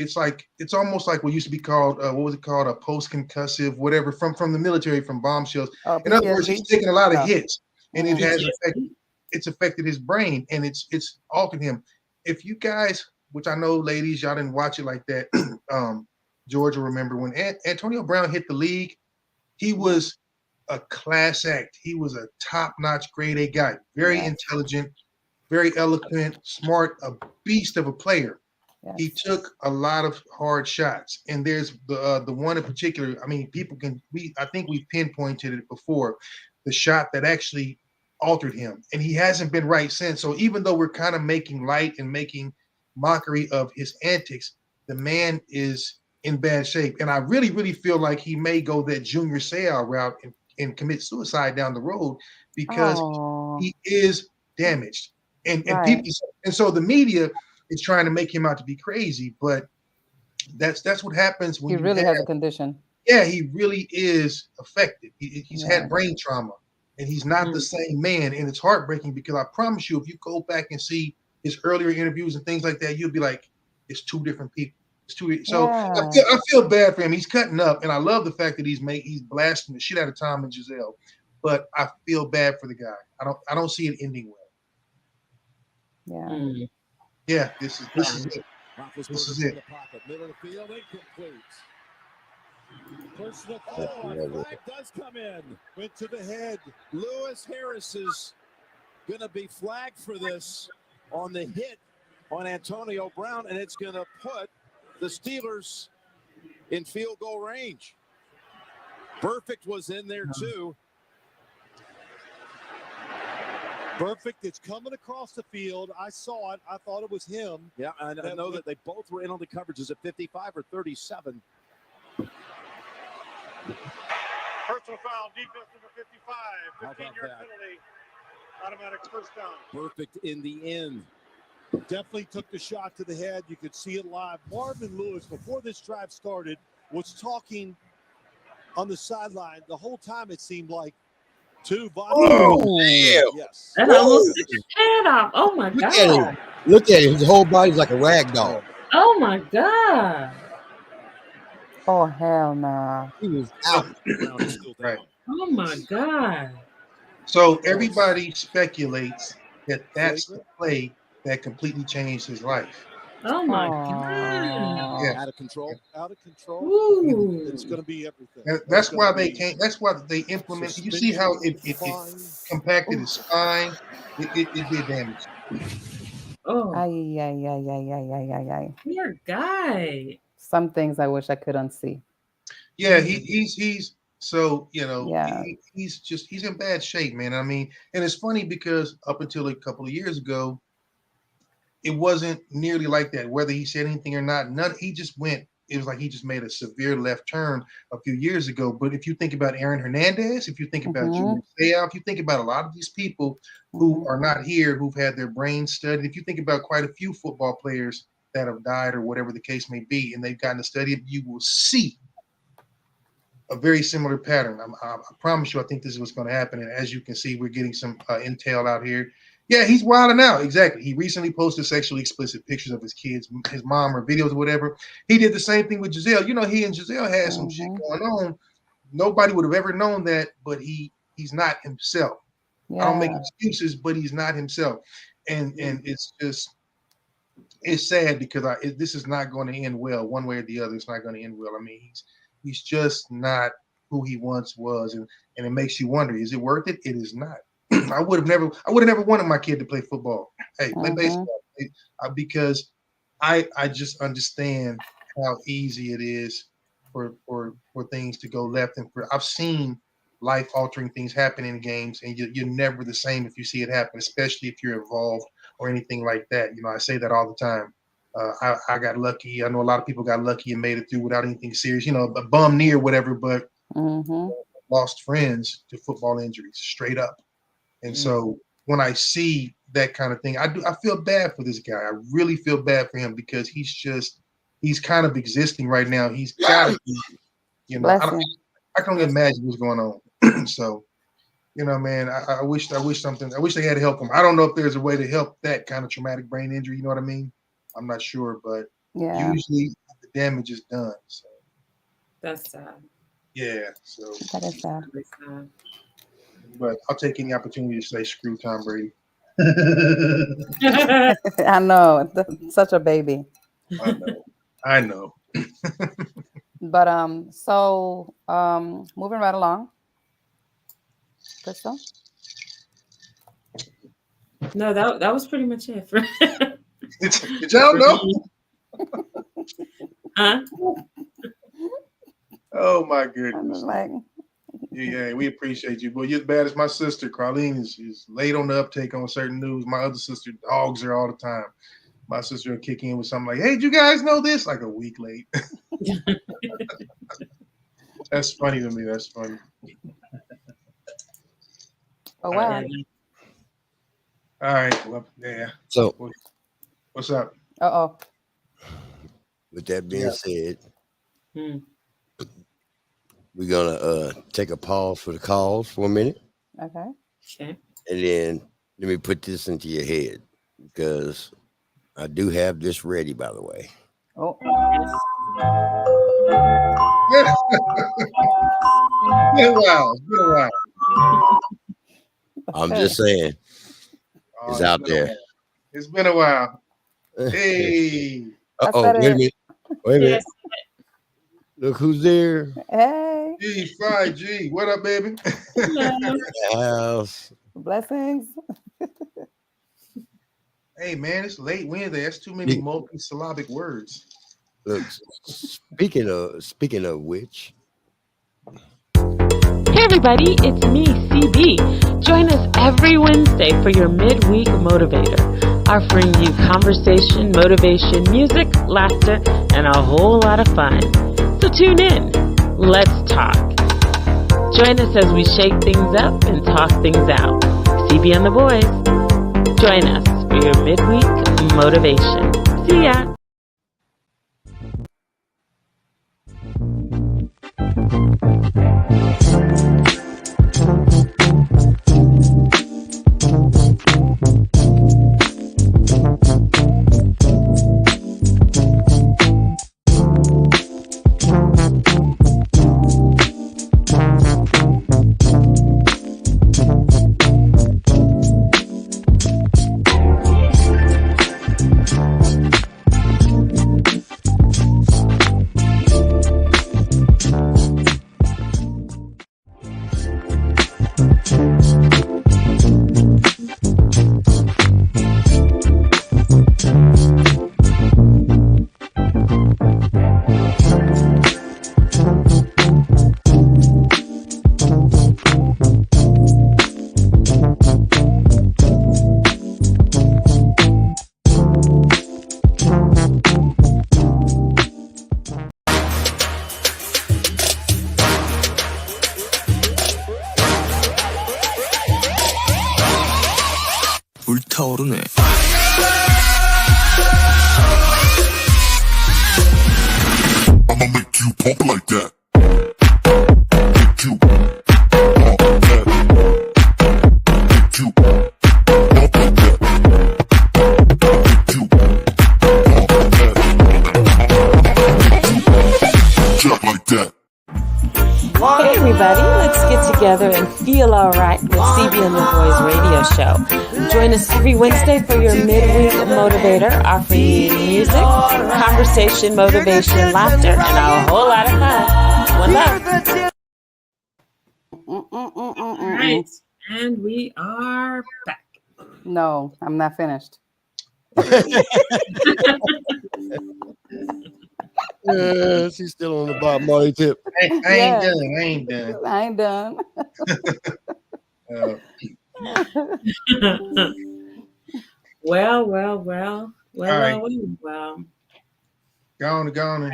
it's almost like what used to be called what was it called, a post-concussive, whatever, from the military, from bomb shells. In other words, he's taking a lot of hits, and it has affected his brain, and it's altered him. If you guys, which I know, ladies, y'all didn't watch it like that. George will remember when Antonio Brown hit the league. He was a class act. He was a top-notch grade A guy, very intelligent, very eloquent, smart, a beast of a player. Yes. He took a lot of hard shots, and there's the one in particular. I mean, I think we pinpointed it before, the shot that actually altered him, and he hasn't been right since. So even though we're kind of making light and making mockery of his antics, the man is in bad shape, and I really, really feel like he may go that Junior Seau route and commit suicide down the road because he is damaged. And people, and so the media is trying to make him out to be crazy, but that's what happens when he really has a condition. Yeah, he really is affected. He's had brain trauma, and he's not the same man. And it's heartbreaking because I promise you, if you go back and see his earlier interviews and things like that, you'll be like, it's two different people. It's two. So I feel bad for him. He's cutting up, and I love the fact that he's blasting the shit out of Tom and Giselle. But I feel bad for the guy. I don't see it ending well. Yeah. Yeah, this is it. This is it. Middle of the field, incomplete. Personal foul, flag does come in. Went to the head. Lewis Harris is going to be flagged for this on the hit on Antonio Brown, and it's going to put the Steelers in field goal range. Perfect was in there too. Perfect. It's coming across the field. I saw it. I thought it was him. Yeah, I know that they both were in on the coverages at 55 or 37. Personal foul, defense number 55. 15-yard penalty. Automatic first down. Perfect in the end. Definitely took the shot to the head. You could see it live. Marvin Lewis, before this drive started, was talking on the sideline. The whole time it seemed like two bodies. Oh, damn. Yes. That almost took his head off. Oh, my God. Look at him. His whole body's like a rag doll. Oh, my God. Oh, hell no. He was out. Right. Oh, my God. So everybody speculates that that's the play that completely changed his life. Oh, my God. Yeah. Out of control. Out of control. Ooh. It's going to be everything. That's why they can't. That's why they implement. You see how it compacted his spine. It did damage. Oh. Ay. Poor guy. Some things I wish I could unsee. Yeah, he's so, Yeah. he's in bad shape, man. I mean, and it's funny because up until a couple of years ago, it wasn't nearly like that. Whether he said anything or not, he just went. It was like he just made a severe left turn a few years ago. But if you think about Aaron Hernandez, if you think about Junior Seau, if you think about a lot of these people who are not here, who've had their brains studied, if you think about quite a few football players that have died or whatever the case may be, and they've gotten to study it, you will see a very similar pattern. I promise you, I think this is what's going to happen. And as you can see, we're getting some intel out here. Yeah, he's wilding out. Exactly. He recently posted sexually explicit pictures of his kids, his mom, or videos or whatever. He did the same thing with Giselle. He and Giselle had some shit going on. Nobody would have ever known that, but he's not himself. Yeah. I don't make excuses, but he's not himself. And it's just, it's sad because this is not going to end well. One way or the other, it's not going to end well. I mean, he's just not who he once was, and it makes you wonder: is it worth it? It is not. I would have never wanted my kid to play football. Hey, play baseball, because I just understand how easy it is for things to go left. And I've seen life-altering things happen in games, and you're never the same if you see it happen, especially if you're involved or anything like that. I say that all the time. I got lucky. I know a lot of people got lucky and made it through without anything serious, a bum knee or whatever, but lost friends to football injuries straight up. And so when I see that kind of thing, I feel bad for this guy. I really feel bad for him because he's kind of existing right now. He's got to be, I can only imagine what's going on. So you know, man, I wish they had to help him. I don't know if there's a way to help that kind of traumatic brain injury. You know what I mean? I'm not sure, but usually the damage is done. So that's sad. Yeah, so that is sad. But I'll take any opportunity to say screw Tom Brady. I know, such a baby. I know. But moving right along. Crystal? No, that was pretty much it. Did y'all know? Huh? Oh my goodness. Like, yeah, we appreciate you. Boy, you're as bad as my sister. Carlene is late on the uptake on certain news. My other sister dogs her all the time. My sister will kick in with something like, "Hey, did you guys know this?" Like a week late. That's funny to me. That's funny. Oh wow. All right. Well, yeah. So what's up? With that being said, we're gonna take a pause for the calls for a minute. Okay. Okay. And then let me put this into your head because I do have this ready, by the way. Oh. It's been a while. I'm just saying. It's out there. It's been a while. Hey. Wait a minute. Yes. Look who's there. Hey. G, what up, baby? House. Blessings. Hey, man, it's late Wednesday. That's too many multi-syllabic words. Look, speaking of which. Hey everybody, it's me, CB. Join us every Wednesday for your Midweek Motivator, offering you conversation, motivation, music, laughter, and a whole lot of fun. So tune in. Let's talk. Join us as we shake things up and talk things out. CB and the boys. Join us for your Midweek Motivation. See ya. 불타오르네. I'ma make you pump like that. Make you pump like that. Make you pump like that. Make you pump like that. Jump like that. Hey everybody, let's get together and feel alright with CB and the Boys radio show. Join us every Wednesday for your Midweek Motivator, offering you music, conversation, motivation, laughter, and a whole lot of fun. One love. All right, and we are back. No, I'm not finished. She's still on the Bob Marley tip. I ain't done. Well. Go on.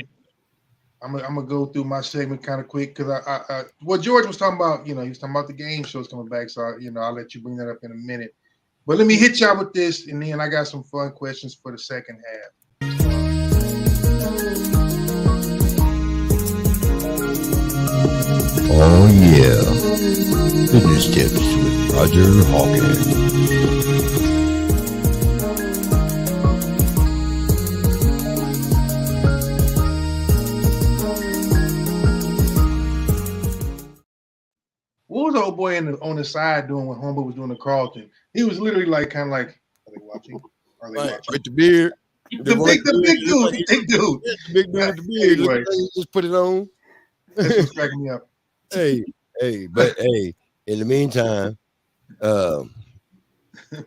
I'm gonna go through my segment kind of quick because I what George was talking about, he was talking about the game shows coming back, so I'll let you bring that up in a minute. But let me hit y'all with this, and then I got some fun questions for the second half. Oh yeah, fitness tips Mr. Hawkins. What was the old boy on the side doing when Homeboy was doing the Carlton? He was literally like kind of like, are they watching? Are they watching? With the beard. The big dude, the big dude. The big dude with the beard. Anyway, Look, he just put it on. That's what's cracking me up. But in the meantime, what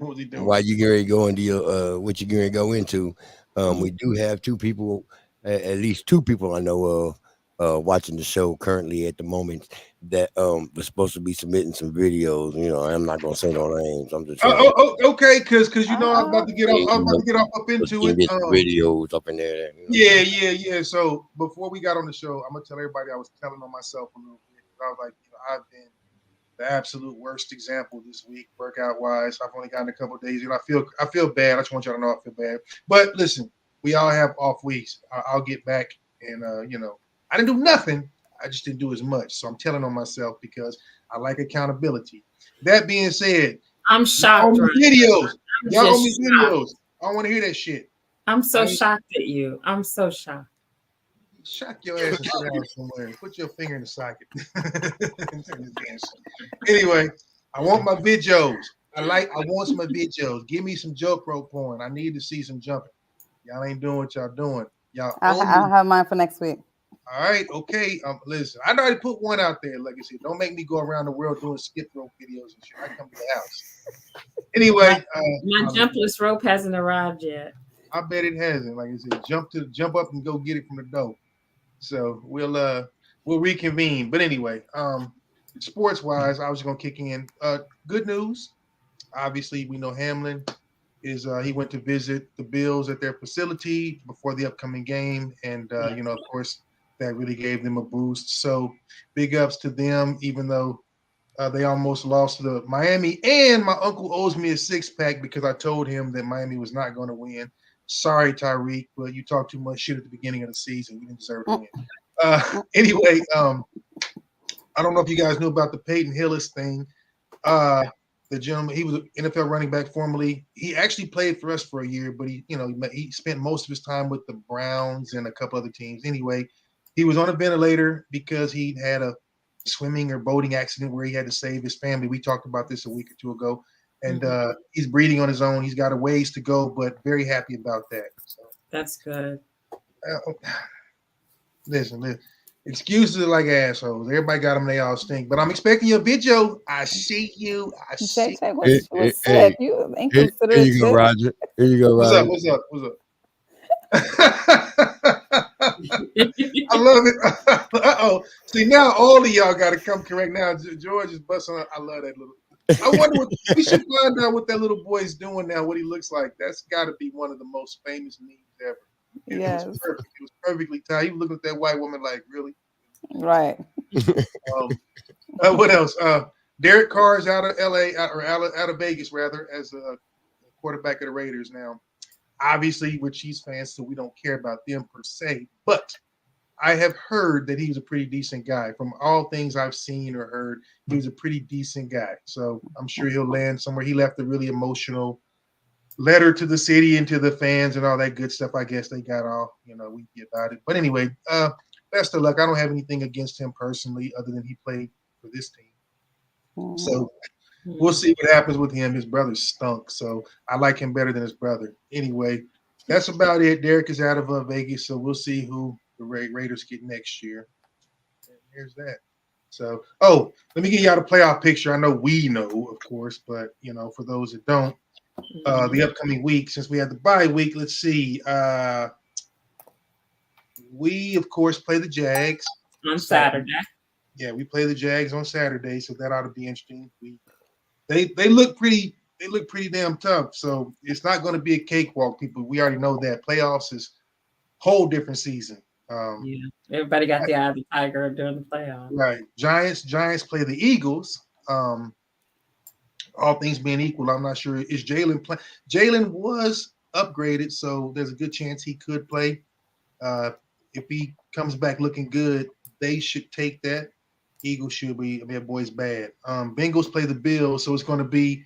was he doing? while you get ready to go into your what you get ready to go into, we do have two people, at least two people I know of, watching the show currently at the moment that was supposed to be submitting some videos. You know, I'm not gonna say no names. I'm just okay, because you know I'm about to get off. I'm about to get off up into it. Get videos up in there. Yeah. So before we got on the show, I'm gonna tell everybody I was telling on myself a little bit. I was like, I've been the absolute worst example this week, workout wise. I've only gotten a couple of days, and I feel bad. I just want y'all to know I feel bad. But listen, we all have off weeks. I'll get back, and I didn't do nothing. I just didn't do as much. So I'm telling on myself because I like accountability. That being said, I'm shocked. Videos. Y'all owe me videos. I don't want to hear that shit. I'm so shocked at you. I'm so shocked. Shock your ass and sit down somewhere. Put your finger in the socket. Anyway, I want my videos. I want some videos. Give me some joke rope porn. I need to see some jumping. Y'all ain't doing what y'all doing. I'll have mine for next week. All right, okay. Listen, I already put one out there. Like I said, don't make me go around the world doing skip rope videos and shit. I come to the house. Anyway, my jumpless rope hasn't arrived yet. I bet it hasn't. Like I said, jump up and go get it from the door. So we'll reconvene. But anyway, sports wise, I was gonna kick in. Good news. Obviously, we know Hamlin is he went to visit the Bills at their facility before the upcoming game, and of course, that really gave them a boost. So big ups to them, even though they almost lost to Miami. And my uncle owes me a 6-pack because I told him that Miami was not going to win. Sorry, Tyreek, but you talked too much shit at the beginning of the season. You didn't deserve to win. Anyway, I don't know if you guys knew about the Peyton Hillis thing. The gentleman, he was an NFL running back formerly. He actually played for us for a year, but he spent most of his time with the Browns and a couple other teams. Anyway, he was on a ventilator because he had a swimming or boating accident where he had to save his family. We talked about this a week or two ago. And he's breathing on his own. He's got a ways to go, but very happy about that. So that's good. Listen. Excuses are like assholes. Everybody got them. They all stink. But I'm expecting your video. I see you. What's up? You inconsiderate. Here you go, Roger. Here you go, Roger. What's up? I love it. Uh-oh. See, now all of y'all got to come correct. Now, George is busting up. I love that little. I wonder we should find out what that little boy is doing now, what he looks like. That's got to be one of the most famous memes ever. Yes. It was perfectly timed. He was looking at that white woman like, really? Right. What else? Derek Carr is out of LA, or out of Vegas, rather, as a quarterback of the Raiders now. Obviously, we're Chiefs fans, so we don't care about them per se. But I have heard that he was a pretty decent guy. From all things I've seen or heard, he was a pretty decent guy. So I'm sure he'll land somewhere. He left a really emotional letter to the city and to the fans and all that good stuff. I guess they got all, we get about it. But anyway, best of luck. I don't have anything against him personally other than he played for this team. So we'll see what happens with him. His brother stunk, so I like him better than his brother. Anyway, that's about it. Derek is out of Vegas, so we'll see who the Raiders get next year. And here's that. So, let me give y'all the playoff picture. I know we know, of course, but, for those that don't, the upcoming week, since we had the bye week, let's see. We, of course, play the Jags. On Saturday. Yeah, we play the Jags on Saturday, so that ought to be interesting. They look pretty damn tough, so it's not going to be a cakewalk, people. We already know that. Playoffs is whole different season. Everybody got the eye of the tiger during the playoffs. Right. Giants play the Eagles. All things being equal, I'm not sure. Is Jalen playing? Jalen was upgraded, so there's a good chance he could play. If he comes back looking good, they should take that. Eagles should be. I mean, boys bad. Bengals play the Bills, so it's going to be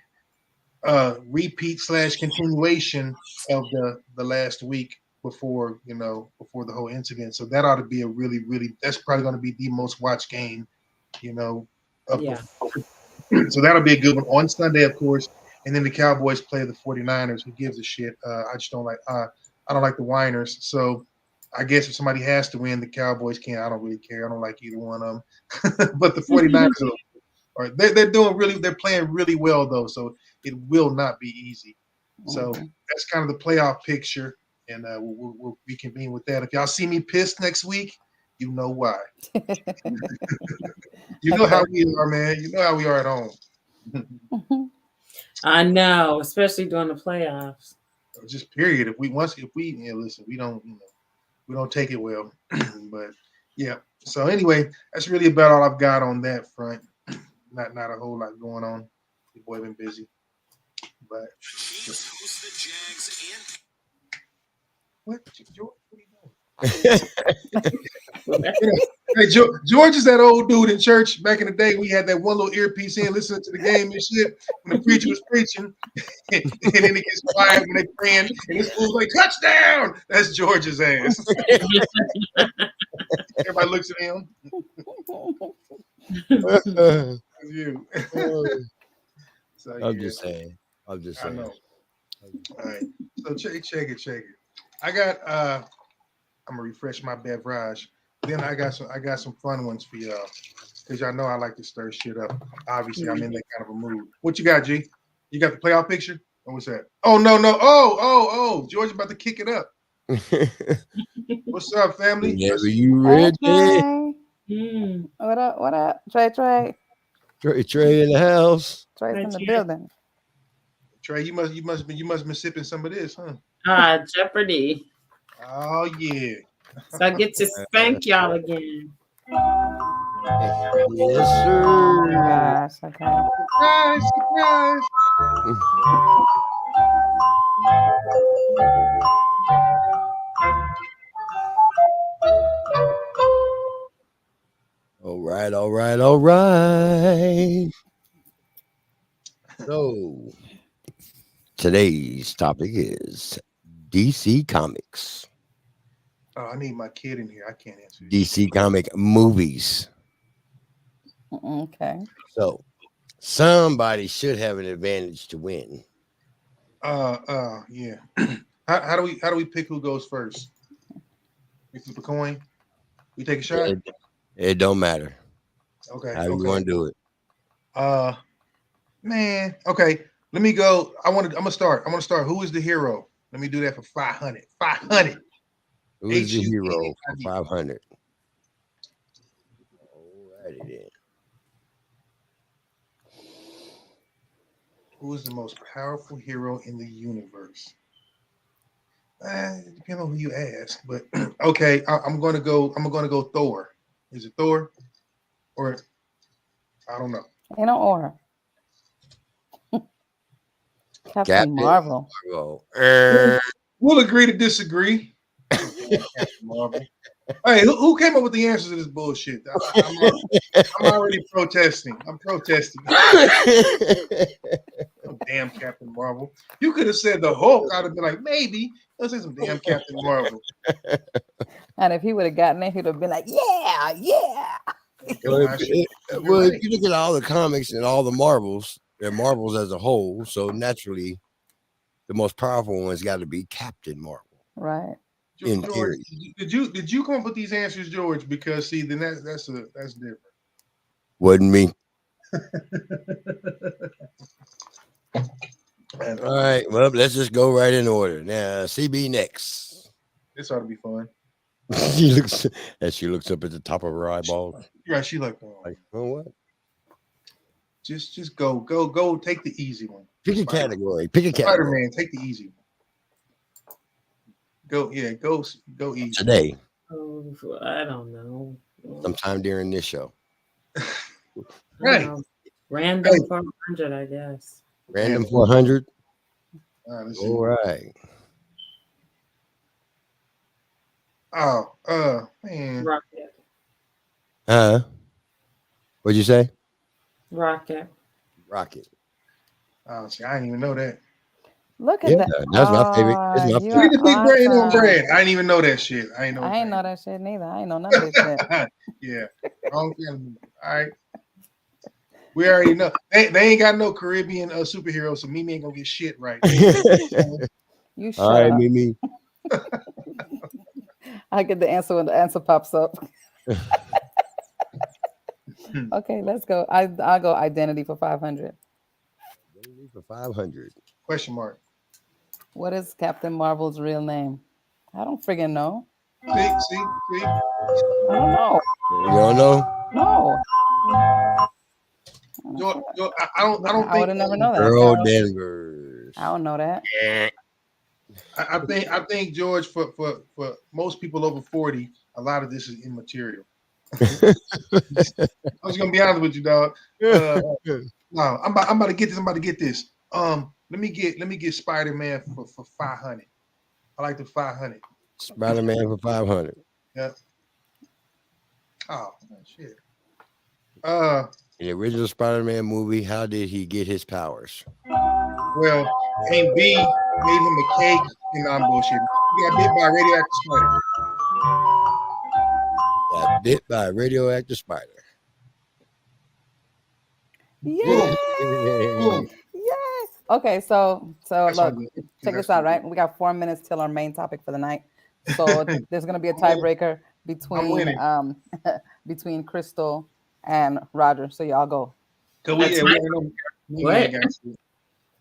repeat / continuation of the last week before before the whole incident. So that ought to be a really that's probably going to be the most watched game, Yeah. So that'll be a good one on Sunday, of course. And then the Cowboys play the 49ers. Who gives a shit? I just don't like. I don't like the whiners. So I guess if somebody has to win, the Cowboys can. I don't really care. I don't like either one of them. But the 49ers they're doing really. They're playing really well though. So it will not be easy. So that's kind of the playoff picture, and we'll reconvene with that. If y'all see me pissed next week, you know why. You know how we are, man. You know how we are at home. I know, especially during the playoffs. Just period. If we listen, we don't take it well. But yeah. So anyway, that's really about all I've got on that front. Not a whole lot going on. Your boy been busy. But what, George? What are you doing? Hey, George is that old dude in church back in the day. We had that one little earpiece in, listening to the game and shit when the preacher was preaching, and then it gets quiet when they praying, and this fool's like, touchdown! That's George's ass. Everybody looks at him. That's you. So, I'm just saying. I know. All right. So check it. I got I'm gonna refresh my beverage. Then I got some fun ones for y'all. Because y'all know I like to stir shit up. Obviously, I'm in that kind of a mood. What you got, G? You got the playoff picture? Or what's that? Oh, no. Oh. George about to kick it up. What's up, family? Whenever you ready. What up? Trey in the house. Trey's in the building. Trey, you must have been sipping some of this, huh? Jeopardy. Oh yeah. So I get to spank y'all again. Yes, sir. Gosh, okay. Surprise. All right. So today's topic is DC Comics. Oh, I need my kid in here. I can't answer. DC comic movies. Okay. So somebody should have an advantage to win. Yeah. How do we pick who goes first? We flip a coin. We take a shot. It don't matter. Okay. How you want to do it? Man. Okay. Let me go. I'm gonna start. Who is the hero? Let me do that for 500. 500. Who is the hero for 500? Alrighty then. Who is the most powerful hero in the universe? It depends on who you ask, but okay, I'm gonna go Thor. Is it Thor? Or I don't know. Ain't no or. Captain Marvel. We'll agree to disagree. Captain Marvel. Hey, who came up with the answers to this bullshit? I'm already protesting. I'm protesting. Oh, damn Captain Marvel. You could have said the Hulk. I'd have been like, maybe. Let's say some damn Captain Marvel. And if he would have gotten it, he'd have been like, yeah. Well, if you look at all the comics and all the Marvels, they're Marvels as a whole. So naturally, the most powerful one's got to be Captain Marvel. Right. In George, theory. Did you come up with these answers, George? Because see, then that's different. Wasn't me. All right. Well, let's just go right in order. Now, CB next. This ought to be fun. She looks up at the top of her eyeballs. Yeah, she like oh what? Just go. Take the easy one. Pick a category. Spider-Man, take the easy one. Go easy. Today. Oh, I don't know. Sometime during this show. Right. Random 400, I guess. Random 400. All right. Oh, man. Rocket. What'd you say? Rocket. Rocket. Oh, see, I didn't even know that. Look at Yeah, that. that's my favorite. That's my You favorite. are Look at the big brain on awesome. Brad. I didn't even know that shit. I ain't know. I ain't know that shit neither. I ain't know none of this shit. Yeah. Wrong family. All right. We already know they ain't got no Caribbean superheroes, so Mimi ain't gonna get shit right. You All shut right, up. Mimi. I get the answer when the answer pops up. Okay, let's go. I'll go identity for 500. For 500. Question mark. What is Captain Marvel's real name? I don't friggin' know. See. I don't know. You don't know? No. I don't I think would have never known that. Earl Danvers. I don't know that. I think George, for most people over 40, a lot of this is immaterial. I was gonna be honest with you, dog. No, I'm about to get this. I'm about to get this. Let me get Spider-Man for 500. I like the 500. Spider-Man for 500. Yeah. Oh shit. In the original Spider-Man movie, how did he get his powers? Well, Aunt B made him a cake, and I'm bullshit. He got bit by a radioactive spider. Got bit by a radioactive spider. Yes. Boom. Yes. Okay, so That's look, what I did. check That's this out, what I right? We got 4 minutes till our main topic for the night. So there's gonna be a tiebreaker between winning. between Crystal and Roger. So y'all go. Cause we That's already know What? ain't got shit.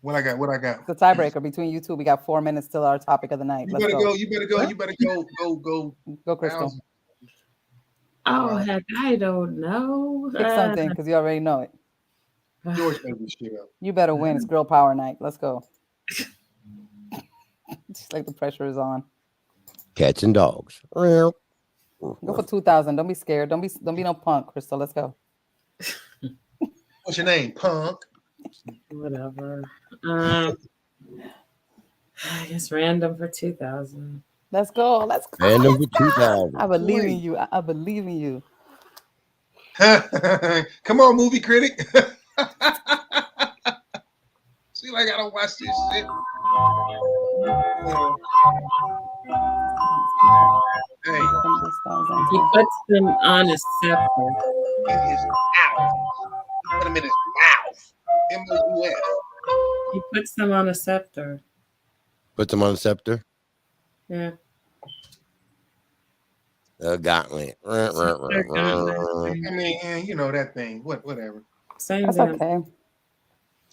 What I got. The tiebreaker between you two. We got 4 minutes till our topic of the night. You Let's better go. go. You better go. You better go. Go, Crystal. Oh, heck, I don't know. Pick something because you already know it. George made this shit up. You better win. It's girl power night. Let's go. Just like the pressure is on. Cats and dogs. Go for 2,000. Don't be scared. Don't be no punk, Crystal. Let's go. What's your name, punk? Whatever. I guess random for 2,000. Let's go. Let's go. Random for 2,000. I believe in you. I believe in you. Come on, movie critic. See, like I don't watch this shit. Hey, He puts them on a scepter. in his mouth. He put him in his mouth. M-O-U-S. He puts them on a scepter. Put them on the scepter. Yeah. A gauntlet. I mean, you know that thing. Whatever. Same That's damn. okay.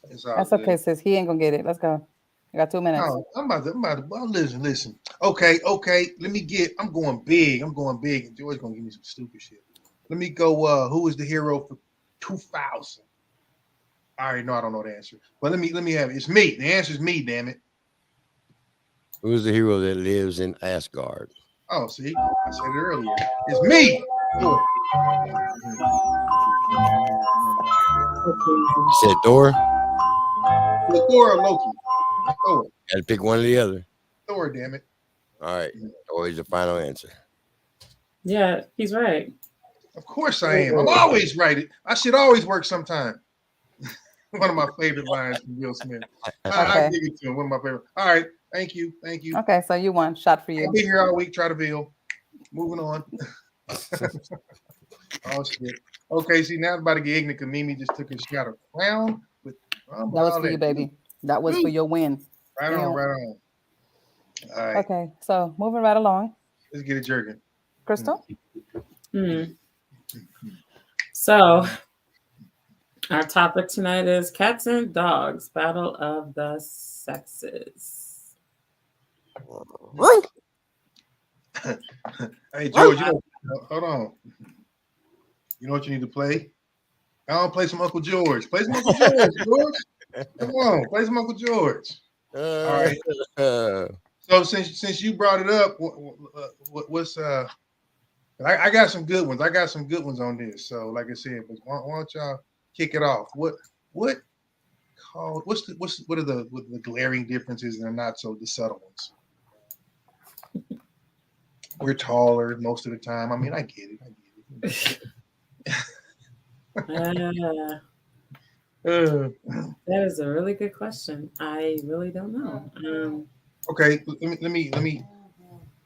It's all That's good. okay, sis. He ain't gonna get it. Let's go. I got 2 minutes. No, I'm about to. Well, listen. Okay. I'm going big. And George gonna give me some stupid shit. Let me go. Who is the hero for 2000? I already know I don't know the answer. But let me have it. It's me. The answer is me. Damn it. Who's the hero that lives in Asgard? Oh, see, I said it earlier. It's me. Thor. You said Thor? Well, Thor or Loki? Thor. Got to pick one or the other. Thor, damn it. All right. Thor is the final answer. Yeah, he's right. Of course I am. I'm always right. I should always work sometime. One of my favorite lines from Will Smith. I give it to him. One of my favorite. All right. Thank you. Okay, so you won. Shot for you. I'll be here all week. Try to bill. Moving on. Oh shit. Okay, see now I'm about to get ignorant because Mimi just took a shot of crown. That That was for you, baby. That was for your win. Right on. All right. Okay, so moving right along. Let's get it jerking. Crystal? So our topic tonight is cats and dogs, battle of the sexes. Hey George, hold on. You know what you need to play? I don't play some Uncle George. Play some Uncle George, George. Come on, play some Uncle George. All right. So since you brought it up, what's I got some good ones. I got some good ones on this. So like I said, but why don't y'all kick it off? What are the glaring differences and not so the subtle ones? We're taller most of the time. I mean, I get it. That is a really good question. I really don't know. Okay, let me.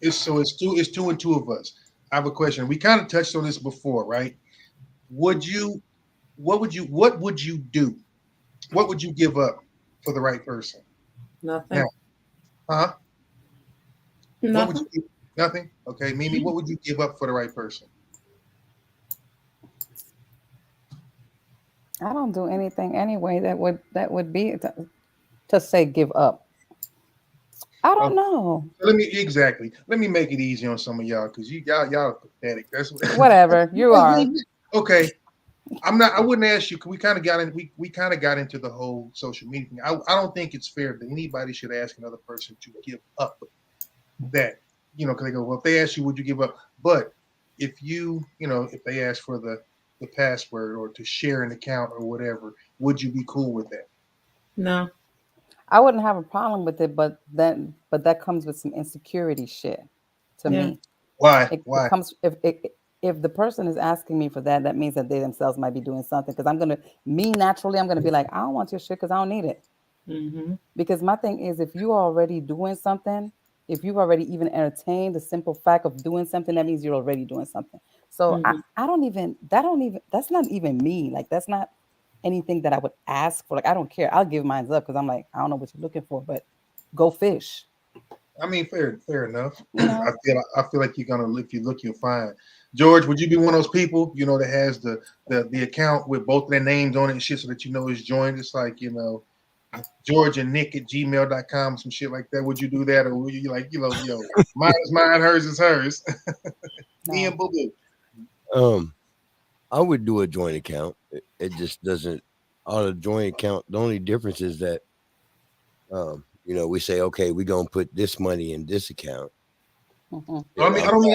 It's two and two of us. I have a question. We kind of touched on this before, right? What would you do? What would you give up for the right person? Nothing. Now, huh? Nothing. What would you give? Nothing? Okay, Mimi, what would you give up for the right person? I don't do anything anyway that would be to say give up. I don't know. Let me make it easy on some of y'all because y'all are pathetic. That's Whatever you are. Okay. I wouldn't ask you because we kind of got in. We kind of got into the whole social media thing. I don't think it's fair that anybody should ask another person to give up that. Because they go, well, if they ask you, would you give up? But if if they ask for the password or to share an account or whatever, would you be cool with that? No. I wouldn't have a problem with it, but that comes with some insecurity shit to me. Why? It comes if the person is asking me for that, that means that they themselves might be doing something. Because I'm gonna be like, I don't want your shit because I don't need it. Mm-hmm. Because my thing is, if you are already doing something, if you've already even entertained the simple fact of doing something, that means you're already doing something. So that's not even me. Like that's not anything that I would ask for. Like I don't care. I'll give mine up because I'm like, I don't know what you're looking for, but go fish. I mean, fair enough. You know? I feel like you're gonna, if you look, you'll find. George, would you be one of those people, that has the account with both their names on it and shit so that is joined? It's like, George and Nick at gmail.com, some shit like that. Would you do that? Or would you like, mine is mine, hers is hers? Me and Boo Boo. I would do a joint account. It just doesn't. On a joint account, the only difference is that, we say, okay, we're gonna put this money in this account. Mm-hmm. I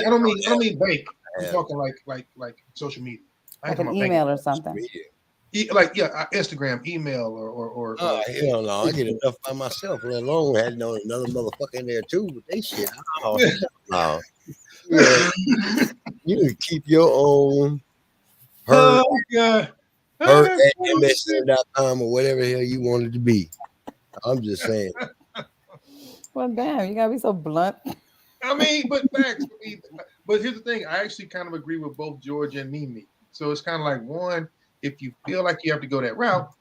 don't mean bank. I'm talking like social media. Like an email or something. Instagram, email, or hell no, I get enough by myself. Let alone had another motherfucker in there too with they shit. Oh, no. You can keep your own. Her at MSN.com or whatever the hell you want it to be. I'm just saying. Well, damn, you gotta be so blunt. I mean, but facts. But here's the thing. I actually kind of agree with both George and Mimi. So it's kind of like, one, if you feel like you have to go that route,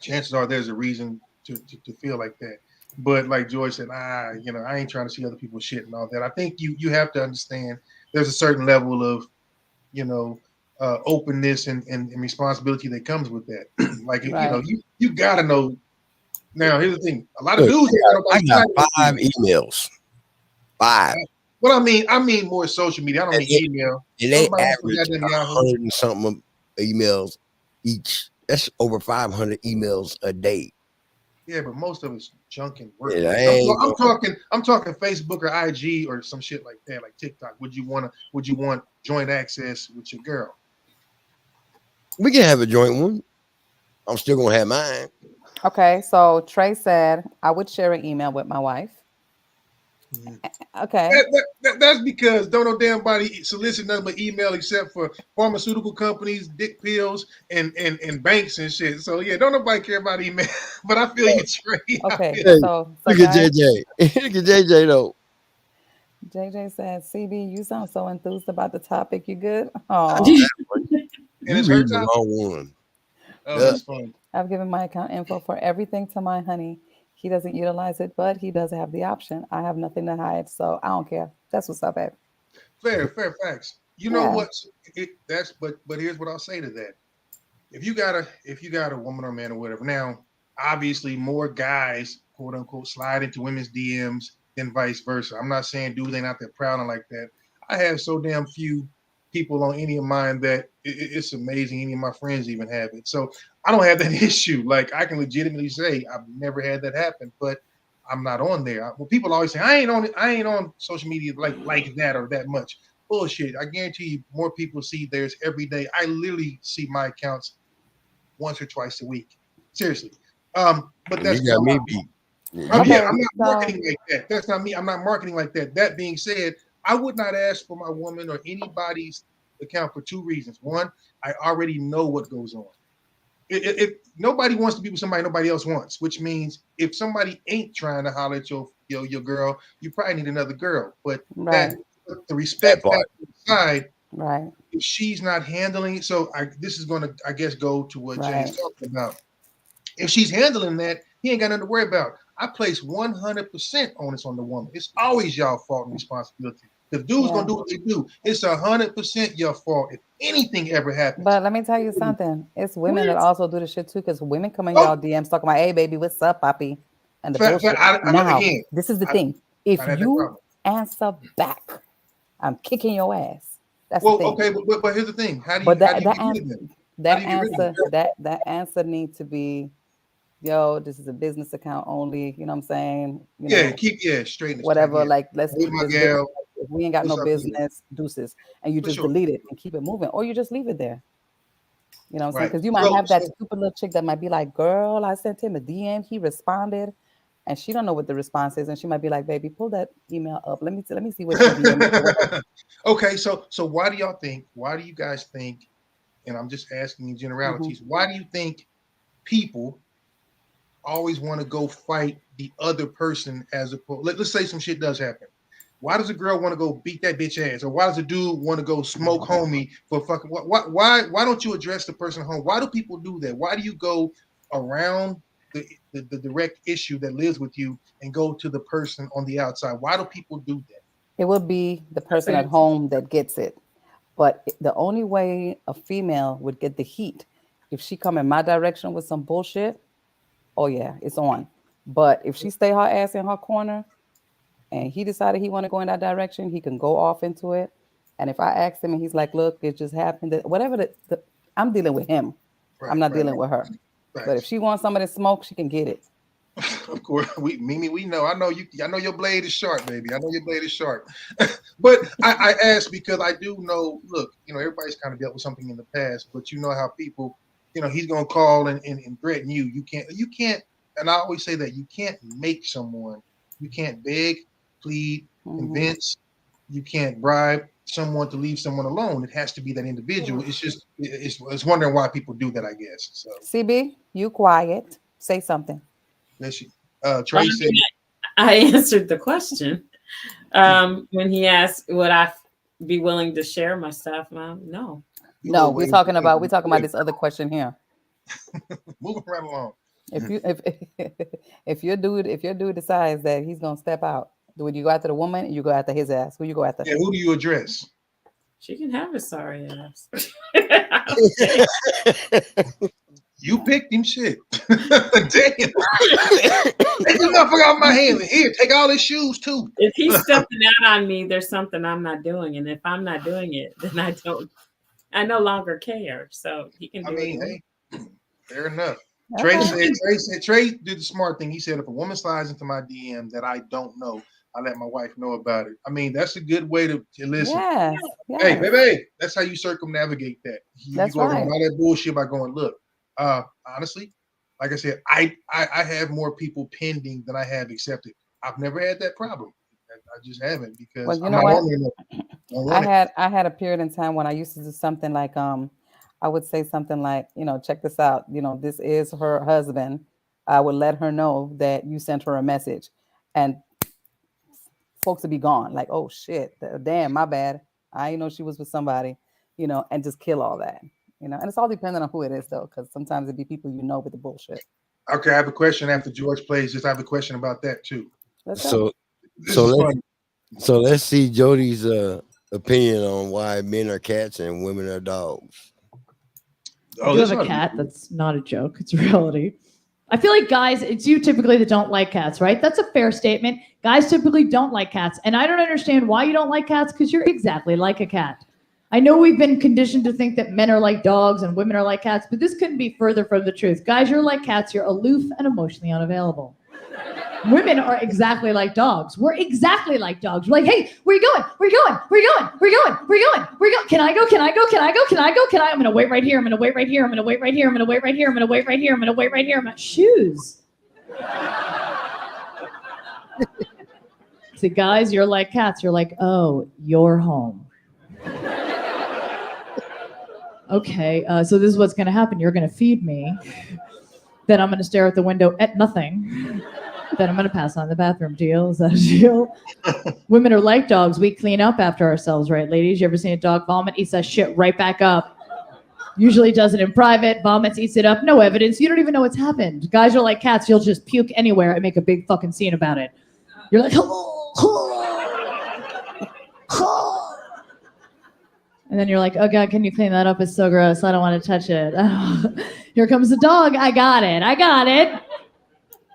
chances are there's a reason to feel like that. But like George said, I ain't trying to see other people's shit and all that. I think you have to understand there's a certain level of, openness and responsibility that comes with that. Like, right. you gotta know. Now, here's the thing. A lot of dudes. I got 5 emails. 5. Well, I mean more social media. I don't mean email. And they average 100 and something emails each. That's over 500 emails a day. Yeah, but most of it's junk and work. Yeah, I'm talking Facebook or IG or some shit like that, like TikTok. Would you want joint access with your girl? We can have a joint one. I'm still gonna have mine. Okay, so Trey said I would share an email with my wife. Okay. That's because don't no damn body solicit nothing but email except for pharmaceutical companies, dick pills, and banks and shit. So yeah, don't nobody care about email. But I feel you, Trey. Okay, so look at JJ. Look at JJ though. JJ said, CB, you sound so enthused about the topic. You good? Oh, and it's her the wrong one. Oh, that's funny. I've given my account info for everything to my honey. He doesn't utilize it, but he does have the option. I have nothing to hide, so I don't care. That's what's up, babe. Fair facts. You know what? But here's what I'll say to that. If you got a woman or man or whatever, now obviously more guys, quote unquote, slide into women's DMs than vice versa. I'm not saying dudes ain't out there prowling like that. I have so damn few people on any of mine that it's amazing. Any of my friends even have it. So I don't have that issue. Like I can legitimately say I've never had that happen, but I'm not on there. Well, people always say I ain't on social media like that or that much. Bullshit. I guarantee you more people see theirs every day. I literally see my accounts once or twice a week. Seriously. But that's you got me beat. I'm not marketing like that. That's not me. I'm not marketing like that. That being said, I would not ask for my woman or anybody's account for two reasons. One, I already know what goes on. If nobody wants to be with somebody nobody else wants, which means if somebody ain't trying to holler at your girl, you probably need another girl. But Right. the respect That part. side, Right. if she's not handling it, so this is going to, I guess, go to what Jay's talking about. If she's handling that, he ain't got nothing to worry about. I place 100% onus on the woman. It's always y'all fault and responsibility. The dude's gonna do what they do. It's 100% your fault if anything ever happens. But let me tell you something. It's women that also do the shit too, because women come in y'all DMs talking about, hey baby, what's up, papi? And the bullshit. Now, this is the thing. If you answer back, I'm kicking your ass. That's the thing. Okay, but here's the thing. How do you get rid of them? That answer needs to be, yo, this is a business account only. You know what I'm saying? You know, keep straight. Whatever. Like, let's keep my this gal. If we ain't got no business, deuces, and you just delete it and keep it moving, or you just leave it there. You know what I'm saying? Because you might have that stupid little chick that might be like, girl, I sent him a DM, he responded, and she don't know what the response is, and she might be like, baby, pull that email up. Let me see what you DM. Okay, so why do you guys think, and I'm just asking you generalities, why do you think people always want to go fight the other person as opposed, let's say some shit does happen. Why does a girl want to go beat that bitch ass? Or why does a dude want to go smoke homie for fucking why don't you address the person home? Why do people do that? Why do you go around the direct issue that lives with you and go to the person on the outside? Why do people do that? It would be the person at home that gets it. But the only way a female would get the heat, if she come in my direction with some bullshit, oh yeah, it's on. But if she stay her ass in her corner and he decided he want to go in that direction, he can go off into it. And if I ask him and he's like, look, it just happened, that whatever I'm dealing with him. I'm not dealing with her. But if she wants somebody to smoke, she can get it. Of course, Mimi, we know. I know your blade is sharp, baby. I know your blade is sharp. But I ask because I do know, look, everybody's kind of dealt with something in the past, but you know how people, he's gonna call and threaten you. You can't, and I always say that you can't make someone, you can't beg, plead, convince, you can't bribe someone to leave someone alone. It has to be that individual. It's just it's wondering why people do that, I guess. So CB, you quiet. Say something. Tracy. I answered the question. When he asked, would I be willing to share my stuff? No. No, we're talking about this other question here. Moving right along. If your dude decides that he's gonna step out, would you go after the woman or you go after his ass? Who you go after? Yeah, who do you address? She can have a sorry ass. You picked him, shit. Damn. Take this motherfucker off my hands. Here, take all his shoes too. If he's stepping out on me, there's something I'm not doing. And if I'm not doing it, then I no longer care. So he can do it. Hey, fair enough. Okay. Trey did the smart thing. He said, if a woman slides into my DM that I don't know, I let my wife know about it. I mean, that's a good way to listen. Yes. Hey, baby, that's how you circumnavigate that. That's go right. around all that bullshit by going, look, honestly, like I said, I have more people pending than I have accepted. I've never had that problem. I just haven't because you know what? I had a period in time when I used to do something like I would say something like, check this out. This is her husband. I would let her know that you sent her a message, and folks would be gone. Like, oh shit, damn, my bad. I know she was with somebody, and just kill all that. And it's all dependent on who it is, though, because sometimes it'd be people with the bullshit. Okay, I have a question after George plays this. I have a question about that too. So let's see Jody's opinion on why men are cats and women are dogs. I do have a cat. That's not a joke. It's reality. I feel like guys, it's you typically that don't like cats, right? That's a fair statement. Guys typically don't like cats. And I don't understand why you don't like cats, because you're exactly like a cat. I know we've been conditioned to think that men are like dogs and women are like cats, but this couldn't be further from the truth. Guys, you're like cats. You're aloof and emotionally unavailable. Women are exactly like dogs. We're exactly like dogs. We're like, hey, where you going? Where you going? Where you going? Where you going? Where you going? Where you going? Can I go? Can I go? Can I go? Can I go? Can I? I'm going to wait right here. I'm going to wait right here. I'm going to wait right here. I'm going to wait right here. I'm going to wait right here. I'm going to wait right here. Shoes. See, guys, you're like cats. You're like, oh, you're home. Okay, so this is what's going to happen. You're going to feed me. Then I'm going to stare out the window at nothing. Then I'm going to pass on the bathroom. Deal? Is that a deal? Women are like dogs. We clean up after ourselves, right, ladies? You ever seen a dog vomit? Eats that shit right back up. Usually does it in private, vomits, eats it up. No evidence. You don't even know what's happened. Guys are like cats. You'll just puke anywhere and make a big fucking scene about it. You're like, and then you're like, oh God, can you clean that up? It's so gross. I don't want to touch it. Here comes the dog. I got it.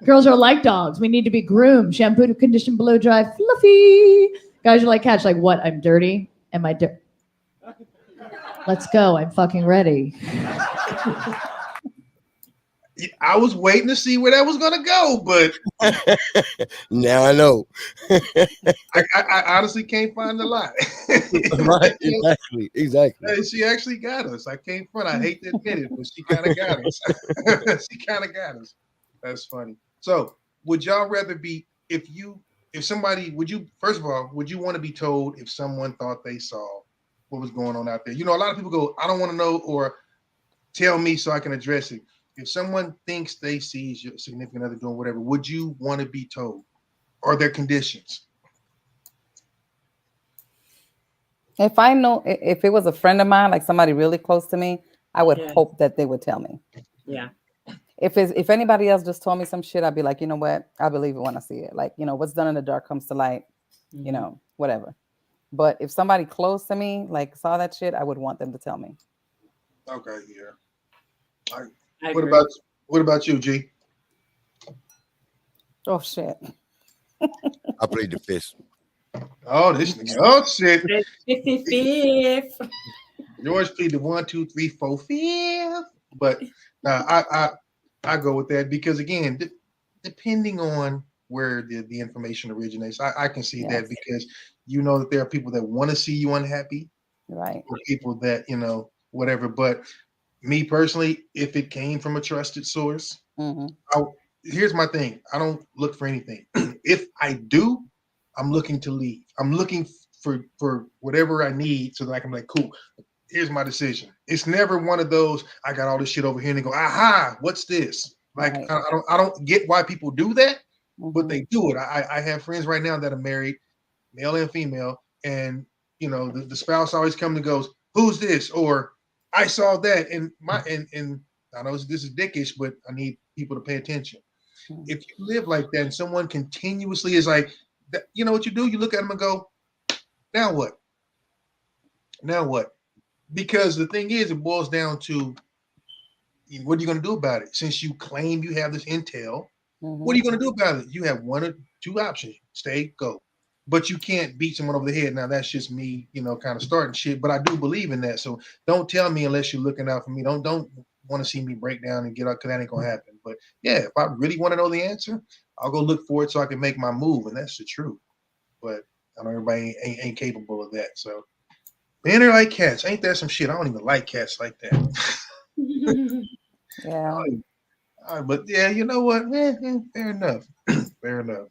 Girls are like dogs. We need to be groomed, shampooed, conditioned, blow dry, fluffy. Guys are like cats. Like, what? I'm dirty? Am I dirty? Let's go. I'm fucking ready. I was waiting to see where that was going to go, but now I know. I honestly can't find the lie. Right, exactly. Hey, she actually got us. I can't front. I hate to admit it, but she kind of got us. She kind of got us. That's funny. So, would y'all rather be if somebody would you first of all would you want to be told if someone thought they saw what was going on out there? You know, a lot of people go, I don't want to know, or tell me so I can address it. If someone thinks they see your significant other doing whatever, would you want to be told? Are there conditions? If I know, if it was a friend of mine, like somebody really close to me, I would hope that they would tell me. Yeah. If anybody else just told me some shit, I'd be like, you know what? I believe it when I see it. Like, you know, what's done in the dark comes to light, you know, whatever. But if somebody close to me, like saw that shit, I would want them to tell me. Okay, yeah. What about you, G? Oh shit. I played the fist. Oh, this nigga. Oh shit. 55th. Yours plead the 1, 2, 3, 4, 5th. But I go with that because again, depending on where the information originates, I can see that because you know that there are people that want to see you unhappy, right? Or people that whatever. But me personally, if it came from a trusted source, here's my thing: I don't look for anything. If I do, I'm looking to leave. I'm looking for whatever I need so that I can be like, cool. Here's my decision. It's never one of those, I got all this shit over here and they go, aha, what's this? Like, I don't get why people do that, but they do it. I have friends right now that are married, male and female, and the spouse always comes and goes, who's this? Or I saw that. And I know this is dickish, but I need people to pay attention. If you live like that and someone continuously is like, you know what you do? You look at them and go, now what? Now what? Because the thing is, it boils down to what are you going to do about it? Since you claim you have this intel, what are you going to do about it? You have one or two options: stay, go. But you can't beat someone over the head. Now that's just me, kind of starting shit. But I do believe in that. So don't tell me unless you're looking out for me. Don't want to see me break down and get out because that ain't gonna happen. But yeah, if I really want to know the answer, I'll go look for it so I can make my move, and that's the truth. But I know everybody ain't capable of that. So. Man, they're like cats. Ain't that some shit? I don't even like cats like that. Yeah. But yeah, you know what? Fair enough. Fair enough.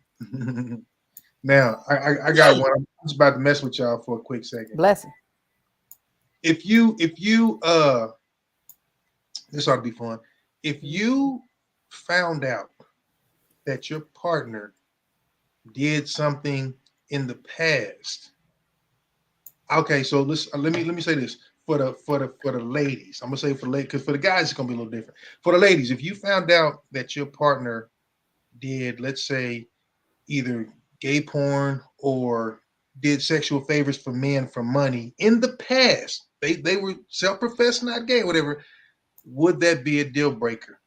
Now, I got one. I'm just about to mess with y'all for a quick second. Bless you. If you this ought to be fun. If you found out that your partner did something in the past. Okay, so let me say this for the ladies. I'm gonna say for the ladies, because for the guys it's gonna be a little different. For the ladies, if you found out that your partner did, let's say, either gay porn or did sexual favors for men for money in the past, they were self-professed not gay, whatever, would that be a deal breaker?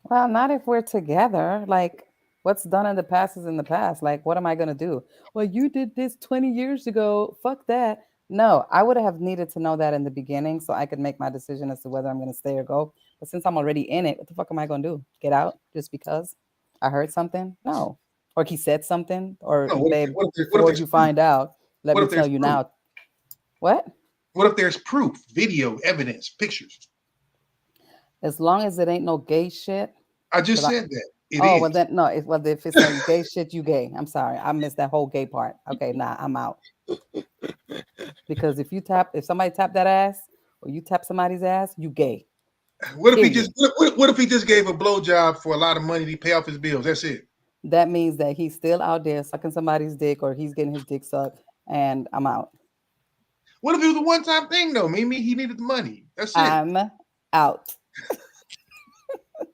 Well, not if we're together. Like, what's done in the past is in the past. Like, what am I going to do? Well, you did this 20 years ago. Fuck that. No, I would have needed to know that in the beginning so I could make my decision as to whether I'm going to stay or go. But since I'm already in it, what the fuck am I going to do? Get out just because I heard something? No. Or he said something? Or babe, before you find out, let me tell you now. What? What if there's proof, video, evidence, pictures? As long as it ain't no gay shit. I just said that. Well then no. If it's no gay shit, you gay. I'm sorry, I missed that whole gay part. Okay, nah, I'm out. Because if somebody tap that ass or you tap somebody's ass, you gay. What if he just what if he just gave a blowjob for a lot of money to pay off his bills? That's it. That means that he's still out there sucking somebody's dick, or he's getting his dick sucked, and I'm out. What if it was a one-time thing though? Maybe he needed the money. That's it. I'm out.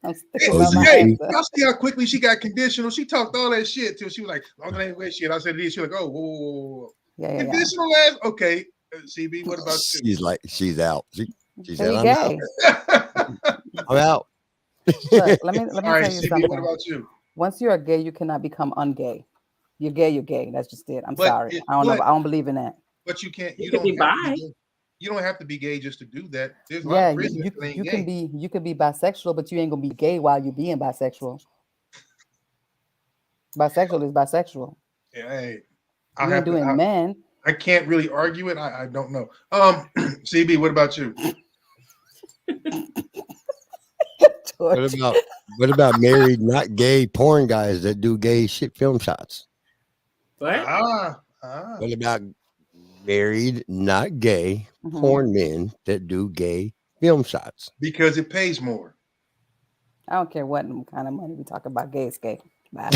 I'm sticking Oh, by my yeah. answer. Y'all see how quickly she got conditional? She talked all that shit till she was like, "Long as ain't shit." I said this. She was like, "Oh, whoa. Yeah. Conditional ass." Okay, CB. What about you? She's like, she's out. She said, He I'm gay. out. I'm out. Look, let me All tell right, you CB. something. What about you? Once you're gay, you cannot become ungay. You're gay, you're gay. That's just it. I'm But sorry. it- I don't know. but- I don't believe in that. But you can't. You You could don't be have to bi. be gay. You don't have to be gay just to do that. There's a lot Yeah, of prisoners that ain't you gay. can be bisexual, but you ain't gonna be gay while you're being bisexual. Bisexual is bisexual. Yeah, hey, You ain't doing men. I can't really argue it. I don't know. CB, what about you? What about married, not gay porn guys that do gay shit film shots? What? What about married, not gay porn men that do gay film shots? Because it pays more. I don't care what kind of money we talk about. Gay is gay. Bye.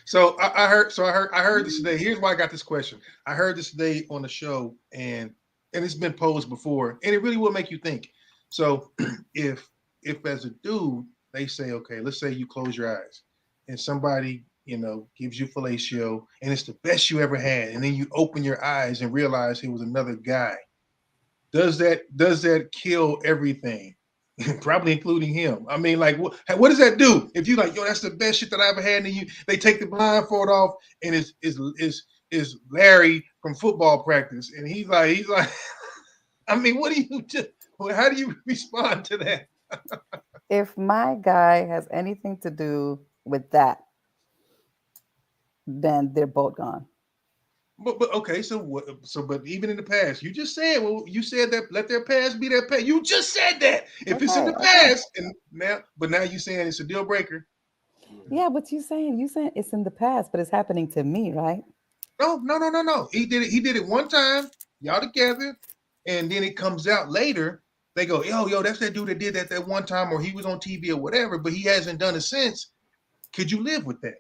So I heard this today. Here's why I got this question. I heard this today on the show, and it's been posed before, and it really will make you think. So if as a dude they say, okay, let's say you close your eyes, and somebody gives you fellatio, and it's the best you ever had, and then you open your eyes and realize it was another guy. Does that kill everything? Probably including him. I mean, like, what does that do? If you like, yo, that's the best shit that I ever had, and they take the blindfold off, and it's Larry from football practice, and he's like, I mean, what do you do? How do you respond to that? If my guy has anything to do with that, then they're both gone. But okay, but even in the past, you just said, you said that let their past be their past. You just said that. If it's in the past, and now you saying it's a deal breaker. Yeah, but you saying it's in the past, but it's happening to me, right? No. He did it one time, y'all together, and then it comes out later. They go, yo, that's that dude that did that one time, or he was on TV or whatever, but he hasn't done it since. Could you live with that?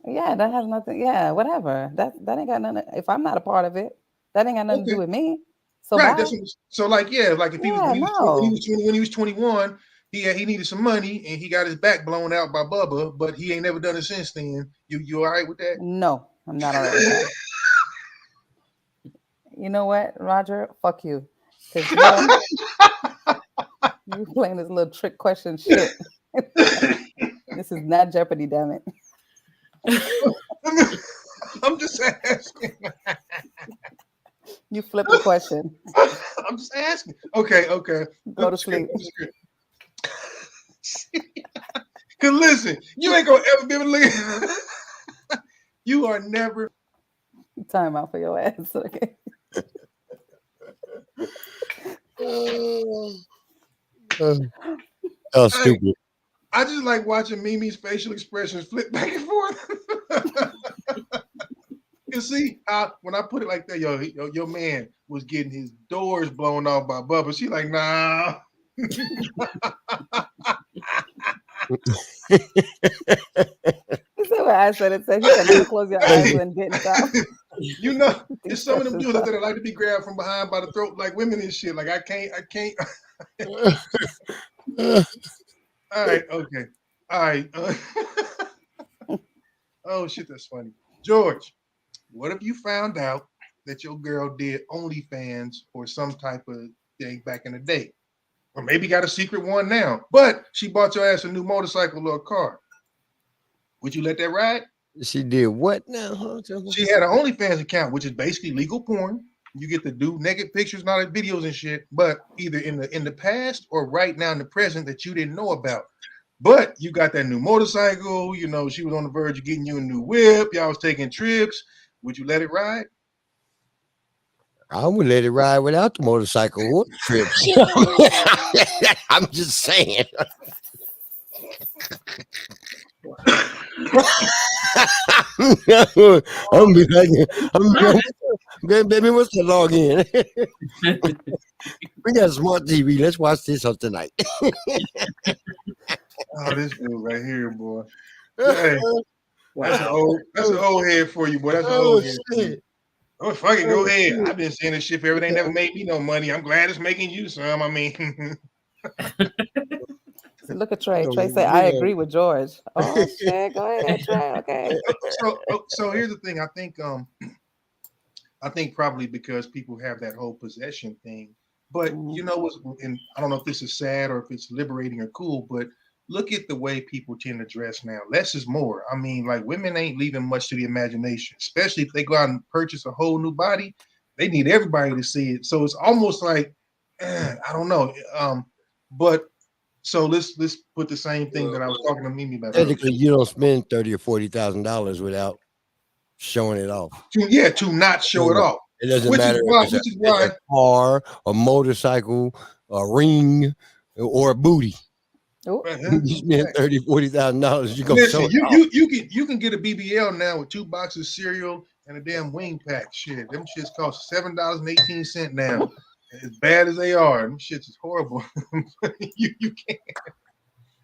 Yeah, that has nothing. Yeah, whatever. That ain't got nothing. If I'm not a part of it, that ain't got nothing to do with me. So right. bye. Like if he when he was 21, he needed some money and he got his back blown out by Bubba, but he ain't never done it since then. You all right with that? No, I'm not all right with that. You know what, Roger? Fuck you. Because you playing this little trick question shit. This is not Jeopardy, damn it. I'm just asking. You flip the question. I'm just asking. Okay. Go to sleep. Cause listen, you ain't gonna ever be able to look at you are never time out for your ass. Okay. Oh, stupid. I just like watching Mimi's facial expressions flip back and forth. You see, when I put it like that, your man was getting his doors blown off by Bubba. She like, nah. You see what I said? It said you can never close your eyes when getting stuff. You know, there's some of them dudes out there that like to be grabbed from behind by the throat like women and shit. Like I can't. All right, okay. All right. Oh shit, that's funny. George, what if you found out that your girl did OnlyFans or some type of thing back in the day? Or maybe got a secret one now, but she bought your ass a new motorcycle or a car. Would you let that ride? She did what now? Huh? She had an OnlyFans account, which is basically legal porn. You get to do naked pictures, not like videos and shit, but either in the past or right now in the present that you didn't know about. But you got that new motorcycle, she was on the verge of getting you a new whip. Y'all was taking trips. Would you let it ride? I would let it ride without the motorcycle or the trips. I'm just saying. I'm be like, baby, what's the login? We got smart TV. Let's watch this up tonight. Oh, this dude right here, boy. Hey, that's an old head for you, boy. That's an old head. Shit. Oh, fuck it, go ahead. I've been saying this shit for everything. Never made me no money. I'm glad it's making you some. I mean, Look at Trey. Trey said, "I agree with George." Oh shit, go ahead, Trey. Okay. So here's the thing. I think probably because people have that whole possession thing. But you know what's, and I don't know if this is sad or if it's liberating or cool, but look at the way people tend to dress now. Less is more. I mean, like women ain't leaving much to the imagination, especially if they go out and purchase a whole new body. They need everybody to see it. So it's almost like, I don't know. But so let's put the same thing that I was talking to Mimi about. Technically, you don't spend $30,000 or $40,000 without showing it off. To not show it off. It doesn't matter if it's a car, a motorcycle, a ring, or a booty. You spend $30,000, $40,000. You go. Listen, you can get a BBL now with 2 boxes of cereal and a damn wing pack. Shit, them shits cost $7.18 now. As bad as they are, them shits is horrible. you can't.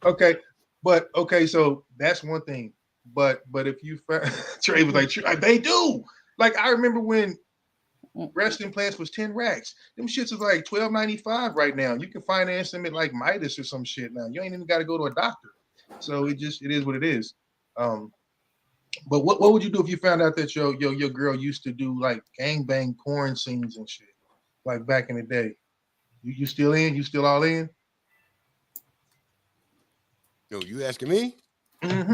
Okay, so that's one thing. But if you Trey was like, they do. Like I remember when breast implants was 10 racks. Them shits is like $12.95 right now. You can finance them at like Midas or some shit now. You ain't even got to go to a doctor. So it is what it is. But what would you do if you found out that your girl used to do like gangbang porn scenes and shit, like back in the day? You still in? You still all in? Yo, you asking me? Mm-hmm.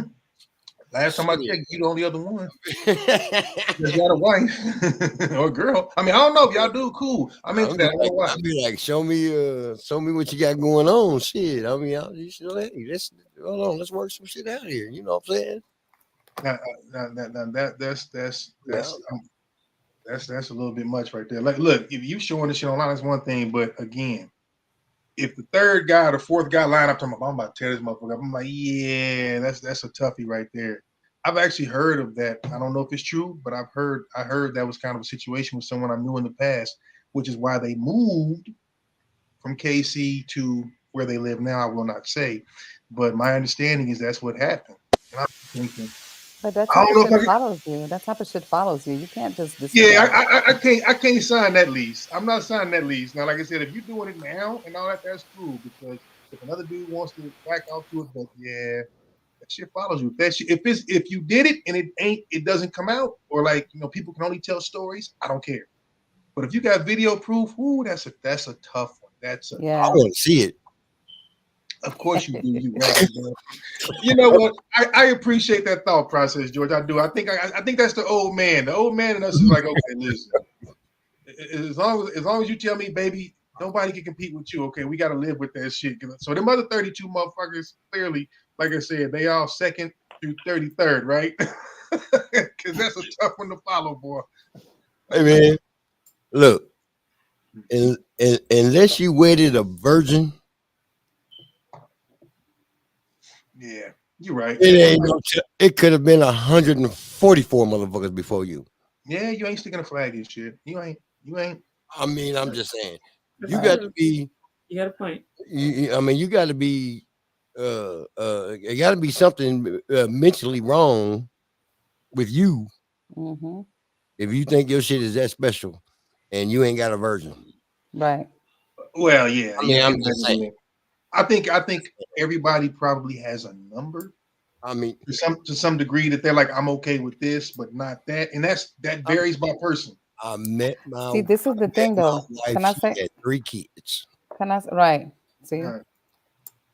Last time I checked, you the only other one. You got a wife or a girl. I mean, I don't know if y'all do. Cool. I'm into that. I'll be like, show me what you got going on. Shit. I mean, hold on, let's work some shit out here. You know what I'm saying? That's a little bit much right there. Like, look, if you showing this shit online, that's one thing. But again, if the third guy or the fourth guy line up to me, I'm about to tear this motherfucker up. I'm like, yeah, that's a toughie right there. I've actually heard of that. I don't know if it's true, but I heard that was kind of a situation with someone I knew in the past, which is why they moved from KC to where they live now. I will not say, but my understanding is that's what happened. And I'm thinking, but that type of shit follows you. That type of shit follows you. You can't just I can't sign that lease. I'm not signing that lease. Now, like I said, if you're doing it now and all that, that's cool. Because if another dude wants to back off to it, but yeah, that shit follows you. If you did it and it doesn't come out, or like people can only tell stories, I don't care. But if you got video proof, that's a tough one. I want to see it. Of course you do. You right. You know what? I appreciate that thought process, George. I do. I think that's the old man. The old man in us is like, okay, listen. As long as you tell me, baby, nobody can compete with you. Okay, we got to live with that shit. So them other 32 motherfuckers, clearly, like I said, they all second through 33rd, right? Because that's a tough one to follow, boy. Hey man, look, unless you wedded a virgin. Yeah, you're right. It could have been 144 motherfuckers before you. Yeah, you ain't sticking a flag and shit. You ain't. I mean, I'm just saying. You got to be. You got a point. I mean, you got to be. It got to be something mentally wrong with you. Mm-hmm. If you think your shit is that special, and you ain't got a virgin. Right. Well, yeah. I mean, I'm just saying. I think everybody probably has a number. I mean, to some degree that they're like, I'm okay with this, but not that, and that varies by person. I met my. See, this is the thing, though. Can I say? Had 3 kids. Can I? Right. See. Right.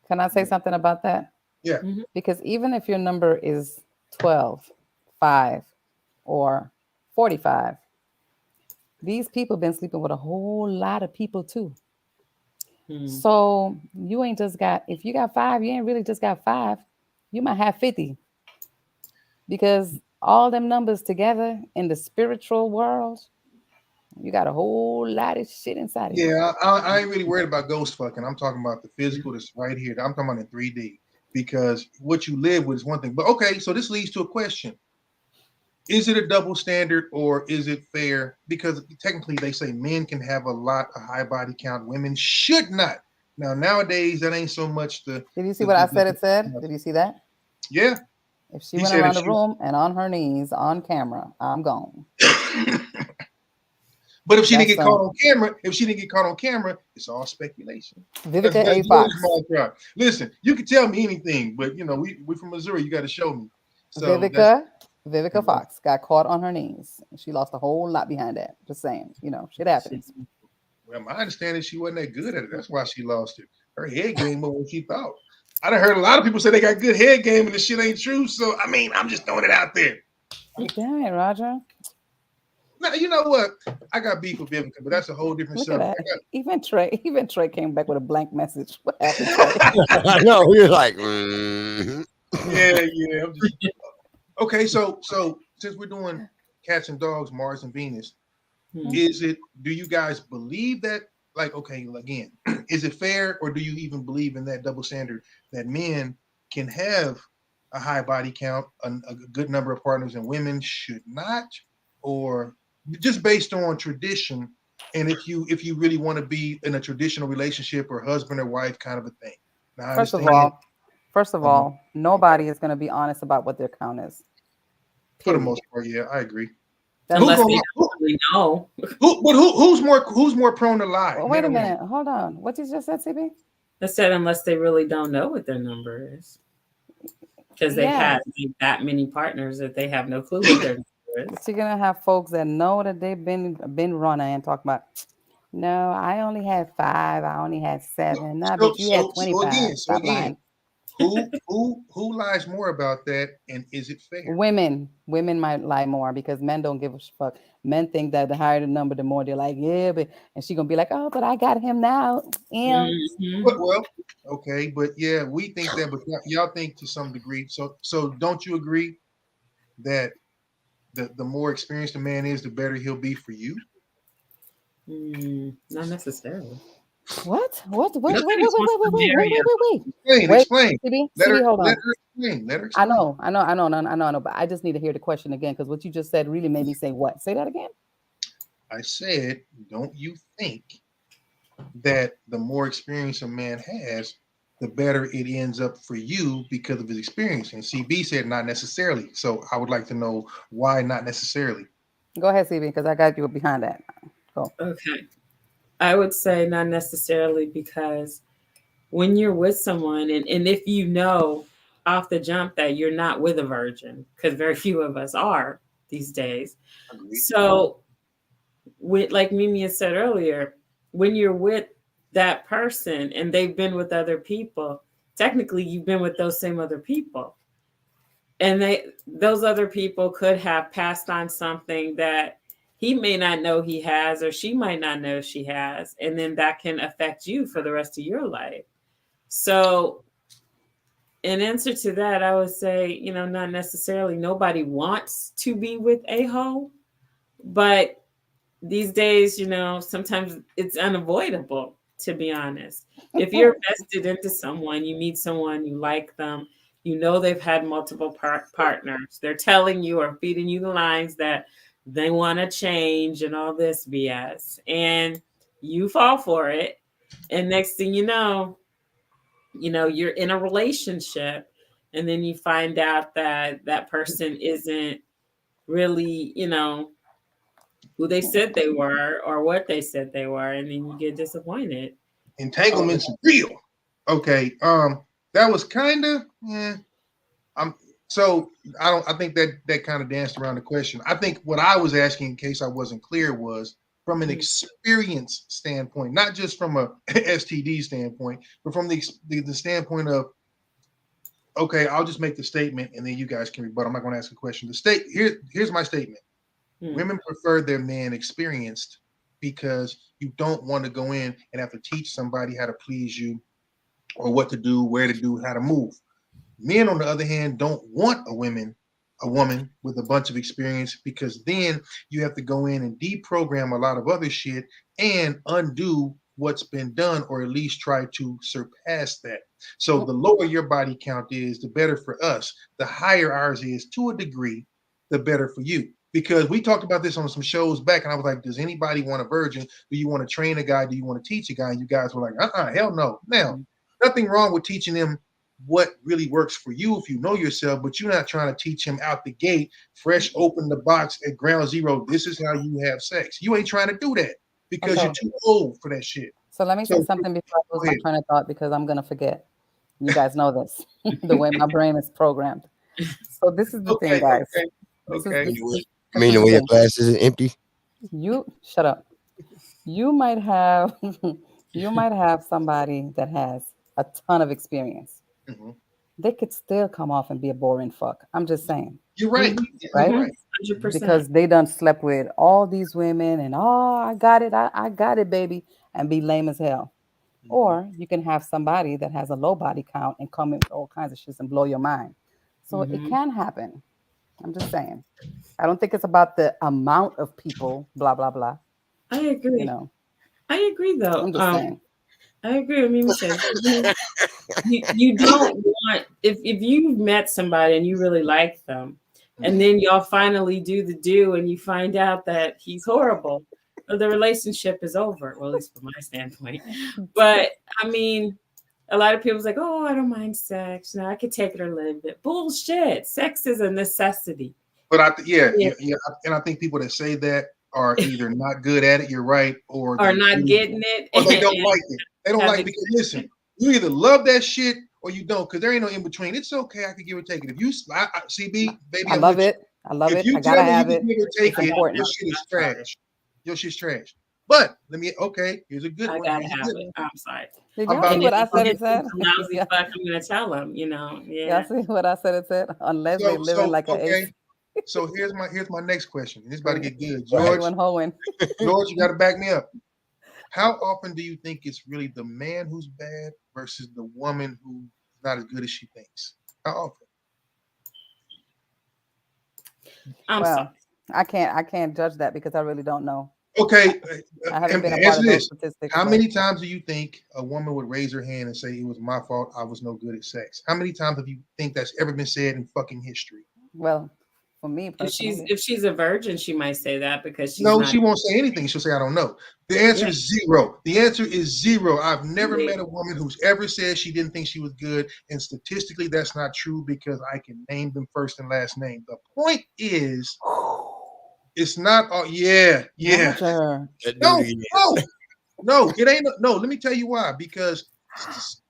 Can I say something about that? Yeah. Mm-hmm. Because even if your number is 12, 5, or 45, these people been sleeping with a whole lot of people too. So you ain't just got, if you got 5, you ain't really just got 5. You might have 50. Because all them numbers together in the spiritual world, you got a whole lot of shit inside of you. Yeah, I ain't really worried about ghost fucking. I'm talking about the physical that's right here. I'm talking about in 3D. because what you live with is one thing. But okay, so this leads to a question. Is it a double standard or is it fair? Because technically they say men can have a high body count. Women should not. Now, nowadays, that ain't so much the... Did you see what I said it said? Did you see that? Yeah. If she went around the room and on her knees on camera, I'm gone. But if she didn't get caught on camera, it's all speculation. Vivica A. Fox. Listen, you can tell me anything, but you know, we from Missouri, you got to show me. So Vivica Fox got caught on her knees. She lost a whole lot behind that. Just saying, you know, shit happens. Well, my understanding is she wasn't that good at it. That's why she lost it. Her head game was what she thought. I done heard a lot of people say they got good head game and the shit ain't true. So I mean, I'm just throwing it out there. Damn it, Roger. Now, you know what? I got beef with Vivica, but that's a whole different subject. Even Trey came back with a blank message. What happened, Trey? I know. You're like, yeah. I'm just... Okay, so since we're doing cats and dogs, Mars and Venus, do you guys believe that? Like, okay, again, is it fair, or do you even believe in that double standard that men can have a high body count, a good number of partners, and women should not? Or just based on tradition, and if you really want to be in a traditional relationship or husband or wife kind of a thing. Now, First of all, nobody is going to be honest about what their count is. For the most part, yeah, I agree. Unless they don't really know. Who's more prone to lie? Well, wait a minute, hold on. What you just said, CB? I said unless they really don't know what their number is, because they've had that many partners that they have no clue what their number is. So you're gonna have folks that know that they've been running and talk about, no, I only had 5, I only had 7. No, but you had 25. Stop lying. Who lies more about that, and is it fair? Women might lie more because men don't give a fuck. Men think that the higher the number, the more they're like, yeah, but and she gonna be like, oh, but I got him now. Yeah. Well, okay, but yeah, we think that, but y'all think to some degree. So don't you agree that the more experienced a man is, the better he'll be for you? Not necessarily. What? Wait. Explain. Let her explain. I know, but I just need to hear the question again, because what you just said really made me say what? Say that again. I said, don't you think that the more experience a man has, the better it ends up for you because of his experience? And CB said not necessarily. So I would like to know why not necessarily. Go ahead, CB, because I got you behind that. Go. Okay. I would say not necessarily, because when you're with someone, and if you know off the jump that you're not with a virgin, because very few of us are these days. Agreed. So with, like Mimi had said earlier, when you're with that person and they've been with other people, technically you've been with those same other people. And those other people could have passed on something that he may not know he has, or she might not know she has. And then that can affect you for the rest of your life. So in answer to that, I would say, not necessarily. Nobody wants to be with a hoe, but these days, sometimes it's unavoidable, to be honest. If you're invested into someone, you meet someone, you like them, they've had multiple partners. They're telling you or feeding you the lines that they want to change and all this BS, and you fall for it. And next thing you know, you're in a relationship, and then you find out that that person isn't really, who they said they were or what they said they were, and then you get disappointed. Entanglement's real. Okay. That was kind of, so I think that kind of danced around the question. I think what I was asking, in case I wasn't clear, was from an experience standpoint, not just from a STD standpoint, but from the standpoint of, okay, I'll just make the statement and then you guys can rebut. I'm not going to ask a question. Here's my statement. Women prefer their man experienced because you don't want to go in and have to teach somebody how to please you or what to do, where to do, how to move. Men, on the other hand, don't want a woman with a bunch of experience, because then you have to go in and deprogram a lot of other shit and undo what's been done, or at least try to surpass that. So the lower your body count is, the better for us. The higher ours is, to a degree, the better for you. Because we talked about this on some shows back, and I was like, does anybody want a virgin? Do you want to train a guy? Do you want to teach a guy? And you guys were like, hell no. Now, nothing wrong with teaching them what really works for you if you know yourself, but you're not trying to teach him out the gate, fresh, open the box at ground zero. This is how you have sex. You ain't trying to do that because you're too old for that shit. So let me say something before I lose my train of thought, because I'm going to forget. You guys know this, the way my brain is programmed. So this is the thing, guys. Okay. I mean, the way your glass is empty. You shut up. You might have somebody that has a ton of experience. Mm-hmm. They could still come off and be a boring fuck. I'm just saying. You're right. Right? You're right. 100%. Because they done slept with all these women and I got it, baby, and be lame as hell. Mm-hmm. Or you can have somebody that has a low body count and come in with all kinds of shit and blow your mind. So it can happen. I'm just saying. I don't think it's about the amount of people, blah, blah, blah. I agree. You know. I agree, though. I'm just saying. I agree with Mimi says. You don't want, if you've met somebody and you really like them, and then y'all finally do and you find out that he's horrible, the relationship is over. Well, at least from my standpoint. But I mean, a lot of people's like, oh, I don't mind sex. No, I could take it or live it. Bullshit. Sex is a necessity. But yeah. And I think people that say that are either not good at it, you're right, or not getting it. Or they don't like it. They don't like it because, listen, you either love that shit or you don't, because there ain't no in between. It's okay. I can give or take it. If you, CB, baby, I love it. I love it. I gotta have it. Give or take it, your shit is trash. Your shit's trash. But here's a good one. I gotta have it. I'm sorry. Did y'all see what I said it said? Fuck, I'm gonna tell them, Yeah. Y'all see what I said it said? Unless they living like an ace. So here's my next question. This is about to get good. George, George, you gotta back me up. How often do you think it's really the man who's bad versus the woman who's not as good as she thinks? How often? Sorry. I can't judge that because I really don't know. Okay. I haven't been a part of those statistics. How many times do you think a woman would raise her hand and say it was my fault, I was no good at sex? How many times have you think that's ever been said in fucking history? Well, for me personally, if she's a virgin, she might say that because she's she won't say anything. She'll say, I don't know. The answer is zero. The answer is zero. I've never met a woman who's ever said she didn't think she was good. And statistically, that's not true because I can name them first and last name. The point is, it's not all, No, it ain't. No, let me tell you why. Because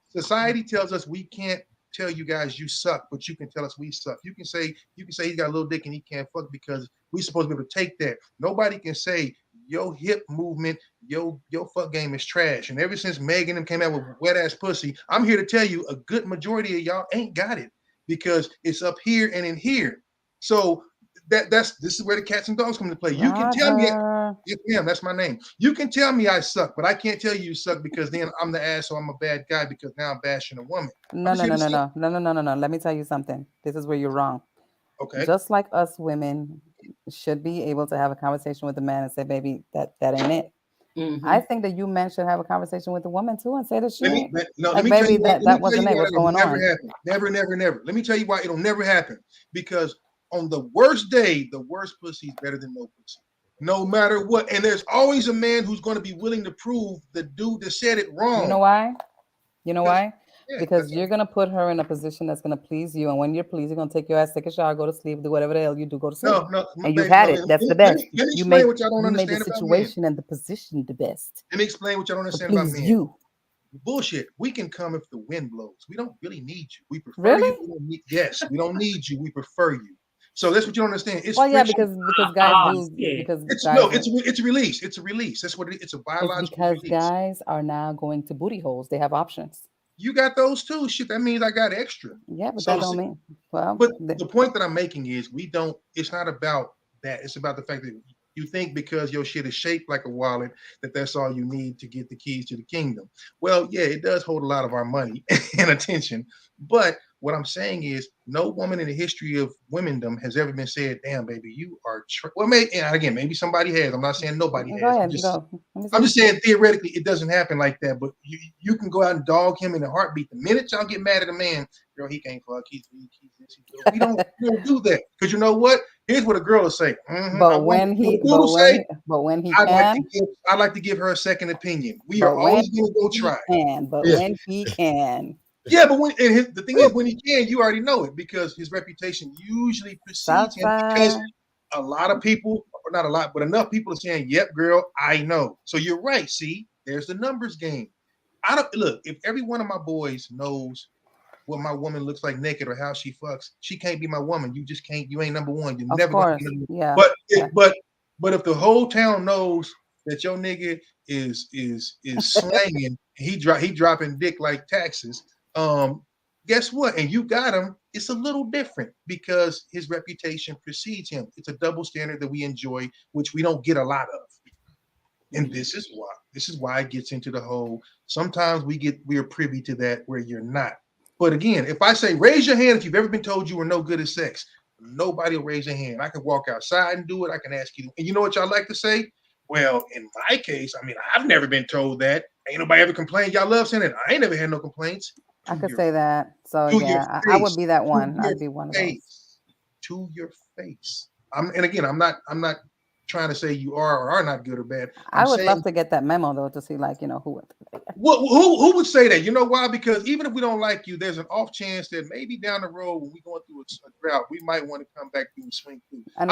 society tells us we can't tell you guys you suck, but you can tell us we suck. You can say he's got a little dick and he can't fuck because we're supposed to be able to take that. Nobody can say your hip movement, your fuck game is trash. And ever since Meg and them came out with wet ass pussy, I'm here to tell you a good majority of y'all ain't got it because it's up here and in here. So this is where the cats and dogs come into play. You can tell me, yes, ma'am, that's my name. You can tell me I suck, but I can't tell you suck because then I'm the ass, so I'm a bad guy because now I'm bashing a woman. No. Let me tell you something. This is where you're wrong. Okay. Just like us women should be able to have a conversation with a man and say, baby, that ain't it. Mm-hmm. I think that you men should have a conversation with the woman too and say that she ain't. Baby, that wasn't it. What's going on? Never. Let me tell you why it'll never happen. Because on the worst day, the worst pussy is better than no pussy. No matter what. And there's always a man who's going to be willing to prove the dude that said it wrong. You know why? Yeah, because you're going to put her in a position that's going to please you. And when you're pleased, you're going to take your ass, take a shower, go to sleep, do whatever the hell you do, go to sleep. And you've had it. That's the best. You made the situation and the position the best. Let me explain what y'all don't understand about men. You. Bullshit. We can come if the wind blows. We don't really need you. We prefer you. Yes, we don't need you. We prefer you. So that's what you don't understand. It's because guys do. Because it's a release. It's a release. That's what it's a biological release. Because guys are now going to booty holes. They have options. You got those too. Shit, that means I got extra. Yeah, but that don't mean. Well, but the point that I'm making is we don't. It's not about that. It's about the fact that you think because your shit is shaped like a wallet that's all you need to get the keys to the kingdom. Well, yeah, it does hold a lot of our money and attention, but What I'm saying is, no woman in the history of womendom has ever been said, "Damn, baby, you are." Well, maybe somebody has. I'm not saying nobody has. Go ahead. I'm just saying theoretically, it doesn't happen like that. But you can go out and dog him in a heartbeat. The minute y'all get mad at a man, girl, he can't fuck. He's this. We don't do that, because you know what? Here's what a girl will say. But when he can, I like to give her a second opinion. We are always going to go try. When he can. Yeah, but the thing is, when he can, you already know it, because his reputation usually precedes him. Because a lot of people, or not a lot, but enough people are saying, "Yep, girl, I know." So you're right. See, there's the numbers game. Look. If every one of my boys knows what my woman looks like naked or how she fucks, she can't be my woman. You just can't. You ain't number one. You're never gonna be number one. Yeah. But if the whole town knows that your nigga is slanging, he dropping dick like taxes. Guess what? And you got him. It's a little different because his reputation precedes him. It's a double standard that we enjoy, which we don't get a lot of. And this is why it gets into the whole. Sometimes we are privy to that where you're not. But again, if I say raise your hand if you've ever been told you were no good at sex, nobody will raise their hand. I can walk outside and do it. I can ask you. And you know what y'all like to say? Well, in my case, I mean, I've never been told that. Ain't nobody ever complained. Y'all love saying it. I ain't never had no complaints. I could say that. So yeah, I would be that one. I'd be one of those. To your face. I'm not trying to say you are or are not good or bad. I would love to get that memo though, to see who would say that. You know why? Because even if we don't like you, there's an off chance that maybe down the road when we're going through a drought, we might want to come back through and swing through. I'm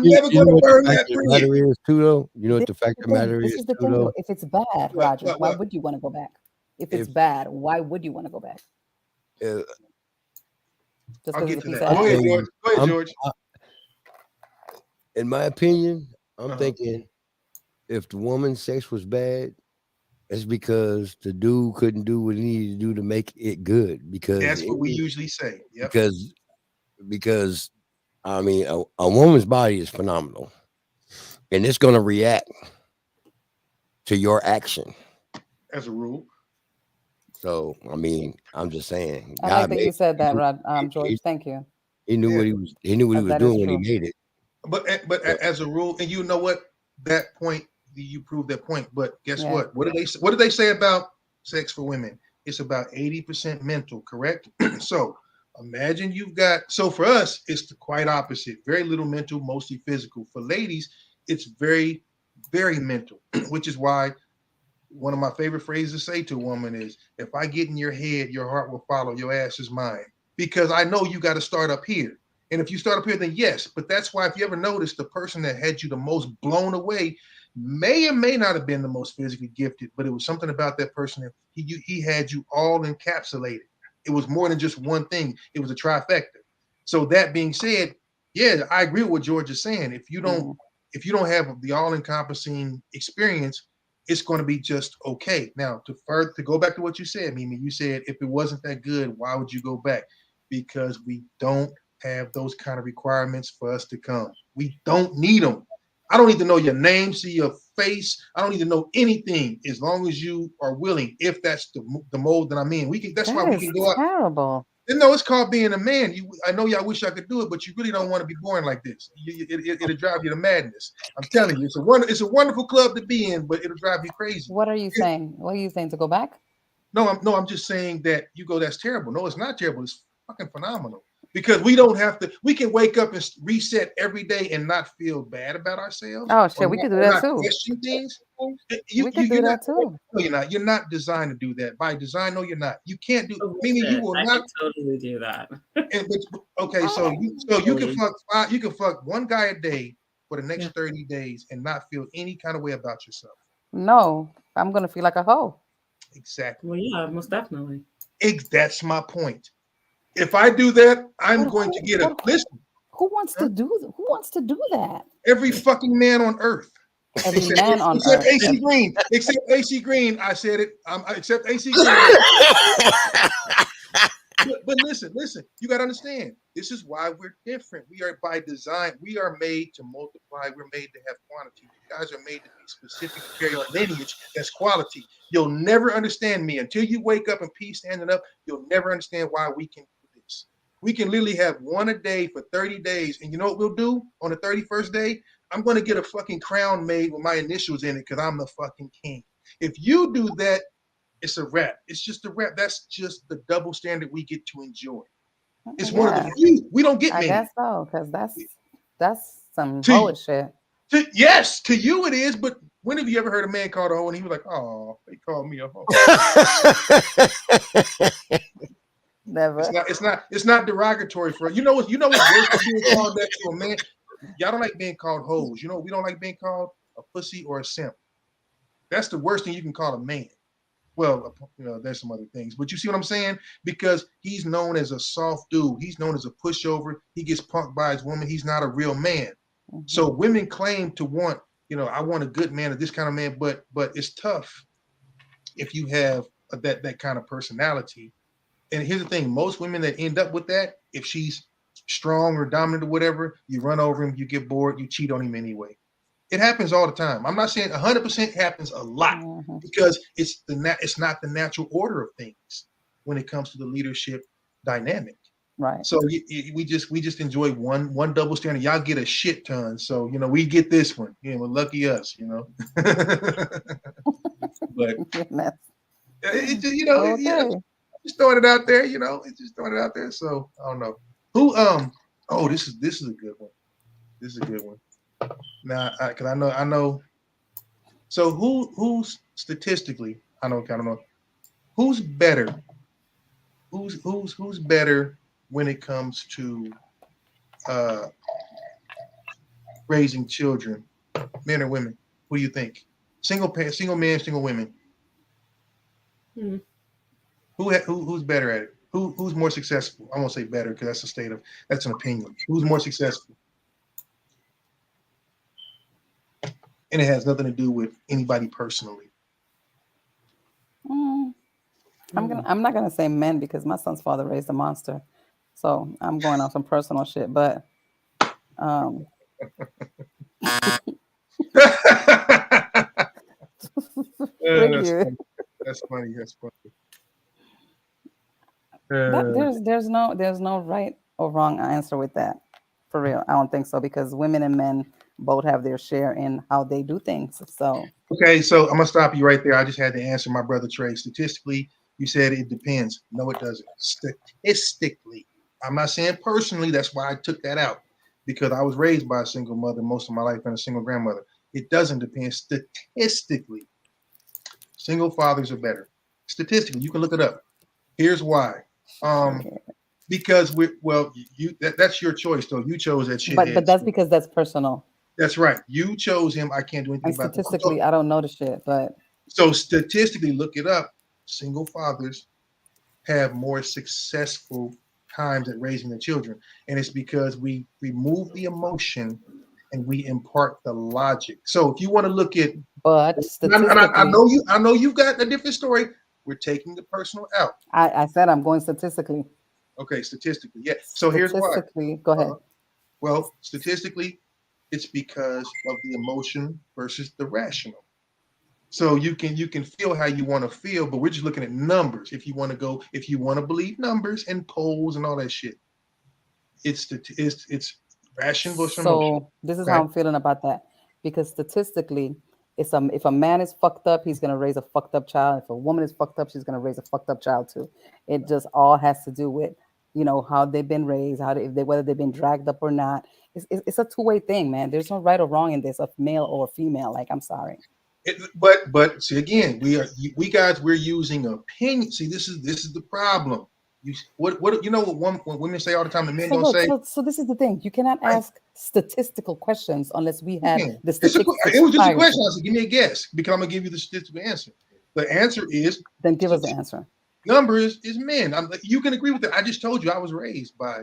never gonna burn that bridge. Matter is too though. You know what the fact of the matter is too though. If it's bad, Roger, why would you want to go back? If it's bad, why would you want to go back? I'll get to that. Go ahead, George. In my opinion, I'm thinking if the woman's sex was bad, it's because the dude couldn't do what he needed to do to make it good. Because that's what we usually say. Yep. Because I mean, a woman's body is phenomenal, and it's going to react to your action. As a rule. So I mean, I'm just saying. I like that you said that, George. Thank you. He knew what he was. He knew what he was doing when he made it. But as a rule, and you know what, that point, you proved that point. But guess what? What do they say about sex for women? It's about 80% mental, correct? So imagine so for us, it's the quite opposite. Very little mental, mostly physical. For ladies, it's very, very mental, which is why one of my favorite phrases to say to a woman is, if I get in your head, your heart will follow, your ass is mine. Because I know you got to start up here. And if you start up here, then yes. But that's why if you ever notice, the person that had you the most blown away may or may not have been the most physically gifted, but it was something about that person that he had you all encapsulated. It was more than just one thing. It was a trifecta. So that being said, yeah, I agree with what George is saying. If you don't have the all-encompassing experience, it's going to be just okay. Now, to go back to what you said, Mimi, you said if it wasn't that good, why would you go back? Because we don't have those kind of requirements for us to come. We don't need them. I don't need to know your name, see your face. I don't need to know anything as long as you are willing. If that's the mode that I'm in, that's why we can go out. Terrible. No, it's called being a man. I know y'all wish I could do it, but you really don't want to be born like this. It'll drive you to madness. I'm telling you, it's a wonderful club to be in, but it'll drive you crazy. What are you saying? What are you saying, to go back? No, I'm just saying that that's terrible. No, it's not terrible. It's fucking phenomenal. Because we don't have to, we can wake up and reset every day and not feel bad about ourselves. Oh shit, we can do that too. Question things. We can do that too. No, you're not. You're not designed to do that. By design, no, you're not. You can't do. Meaning you will not totally do that. Okay, so you can fuck one guy a day for the next 30 days and not feel any kind of way about yourself. No, I'm gonna feel like a hoe. Exactly. Well, yeah, most definitely. That's my point. If I do that, I'm going to get a listen. Who wants to do that? Every fucking man on earth. Every man on earth. Except AC Green. Except AC Green. I said it. Except AC Green. but listen, you got to understand. This is why we're different. We are by design. We are made to multiply. We're made to have quantity. You guys are made to be specific, to carry on lineage. That's quality. You'll never understand me until you wake up and pee standing up. You'll never understand why we can do this. We can literally have one a day for 30 days. And you know what we'll do on the 31st day? I'm going to get a fucking crown made with my initials in it because I'm the fucking king. If you do that, it's a wrap. It's just a wrap. That's just the double standard we get to enjoy. It's one of the few. We don't get many. I guess so, because that's some bullshit. Yes, to you it is, but when have you ever heard a man called a hoe and he was like, oh, they called me a hoe? Never. It's not derogatory for you know what's worse than being called that to a man? Y'all don't like being called hoes. You know, we don't like being called a pussy or a simp. That's the worst thing you can call a man. Well, you know, there's some other things, but you see what I'm saying? Because he's known as a soft dude. He's known as a pushover. He gets punked by his woman. He's not a real man. Mm-hmm. So women claim to want, you know, I want a good man or this kind of man, but it's tough if you have that kind of personality. And here's the thing: most women that end up with that, if she's strong or dominant or whatever, you run over him, you get bored, you cheat on him anyway. It happens all the time. I'm not saying 100% happens a lot because it's not the natural order of things when it comes to the leadership dynamic. Right. So we just enjoy one double standard. Y'all get a shit ton. So, you know, we get this one. You know, lucky us, you know. But just throwing it out there, you know. It's just throwing it out there. So I don't know. Who this is a good one. This is a good one. Now, because I know. So who's statistically? I don't know. Who's better? Who's better when it comes to raising children, men or women? Who do you think? Single men, single women. Hmm. Who's better at it? Who's more successful? I won't say better because that's an opinion. Who's more successful? And it has nothing to do with anybody personally. I'm not gonna say men because my son's father raised a monster, so I'm going on some personal shit. But That's funny. There's no right or wrong answer with that. For real, I don't think so because women and men both have their share in how they do things. So okay, so I'm gonna stop you right there. I just had to answer my brother Trey. Statistically, you said it depends. No, it doesn't. Statistically, I'm not saying personally. That's why I took that out because I was raised by a single mother most of my life and a single grandmother. It doesn't depend. Statistically, single fathers are better. Statistically, you can look it up. Here's why. Because that's your choice though. You chose that shit. But that's because that's personal. That's right. You chose him. I can't do anything about that. Statistically, I don't know the shit, but so statistically, look it up. Single fathers have more successful times at raising their children, and it's because we remove the emotion and we impart the logic. So if you want to look at, but statistically, I know you've got a different story. We're taking the personal out. I said I'm going statistically. Okay, statistically, yeah. So here's why. Go ahead. Well, statistically, it's because of the emotion versus the rational. So you can feel how you want to feel, but we're just looking at numbers. If you want to believe numbers and polls and all that shit, it's rational versus emotion. So this is how I'm feeling about that, because statistically, if a man is fucked up, he's gonna raise a fucked up child. If a woman is fucked up, she's gonna raise a fucked up child too. It just all has to do with how they've been raised, whether they've been dragged up or not. It's a two-way thing, man. There's no right or wrong in this, of male or female. Like, I'm sorry. But see, again, we're using opinion. See, this is the problem. What women say all the time, the men don't say. So this is the thing. You cannot ask statistical questions unless we had the statistics. It was just a question. I said, give me a guess, because I'm gonna give you the statistical answer. The answer is. Then give us the answer. Numbers is men. You can agree with that. I just told you I was raised by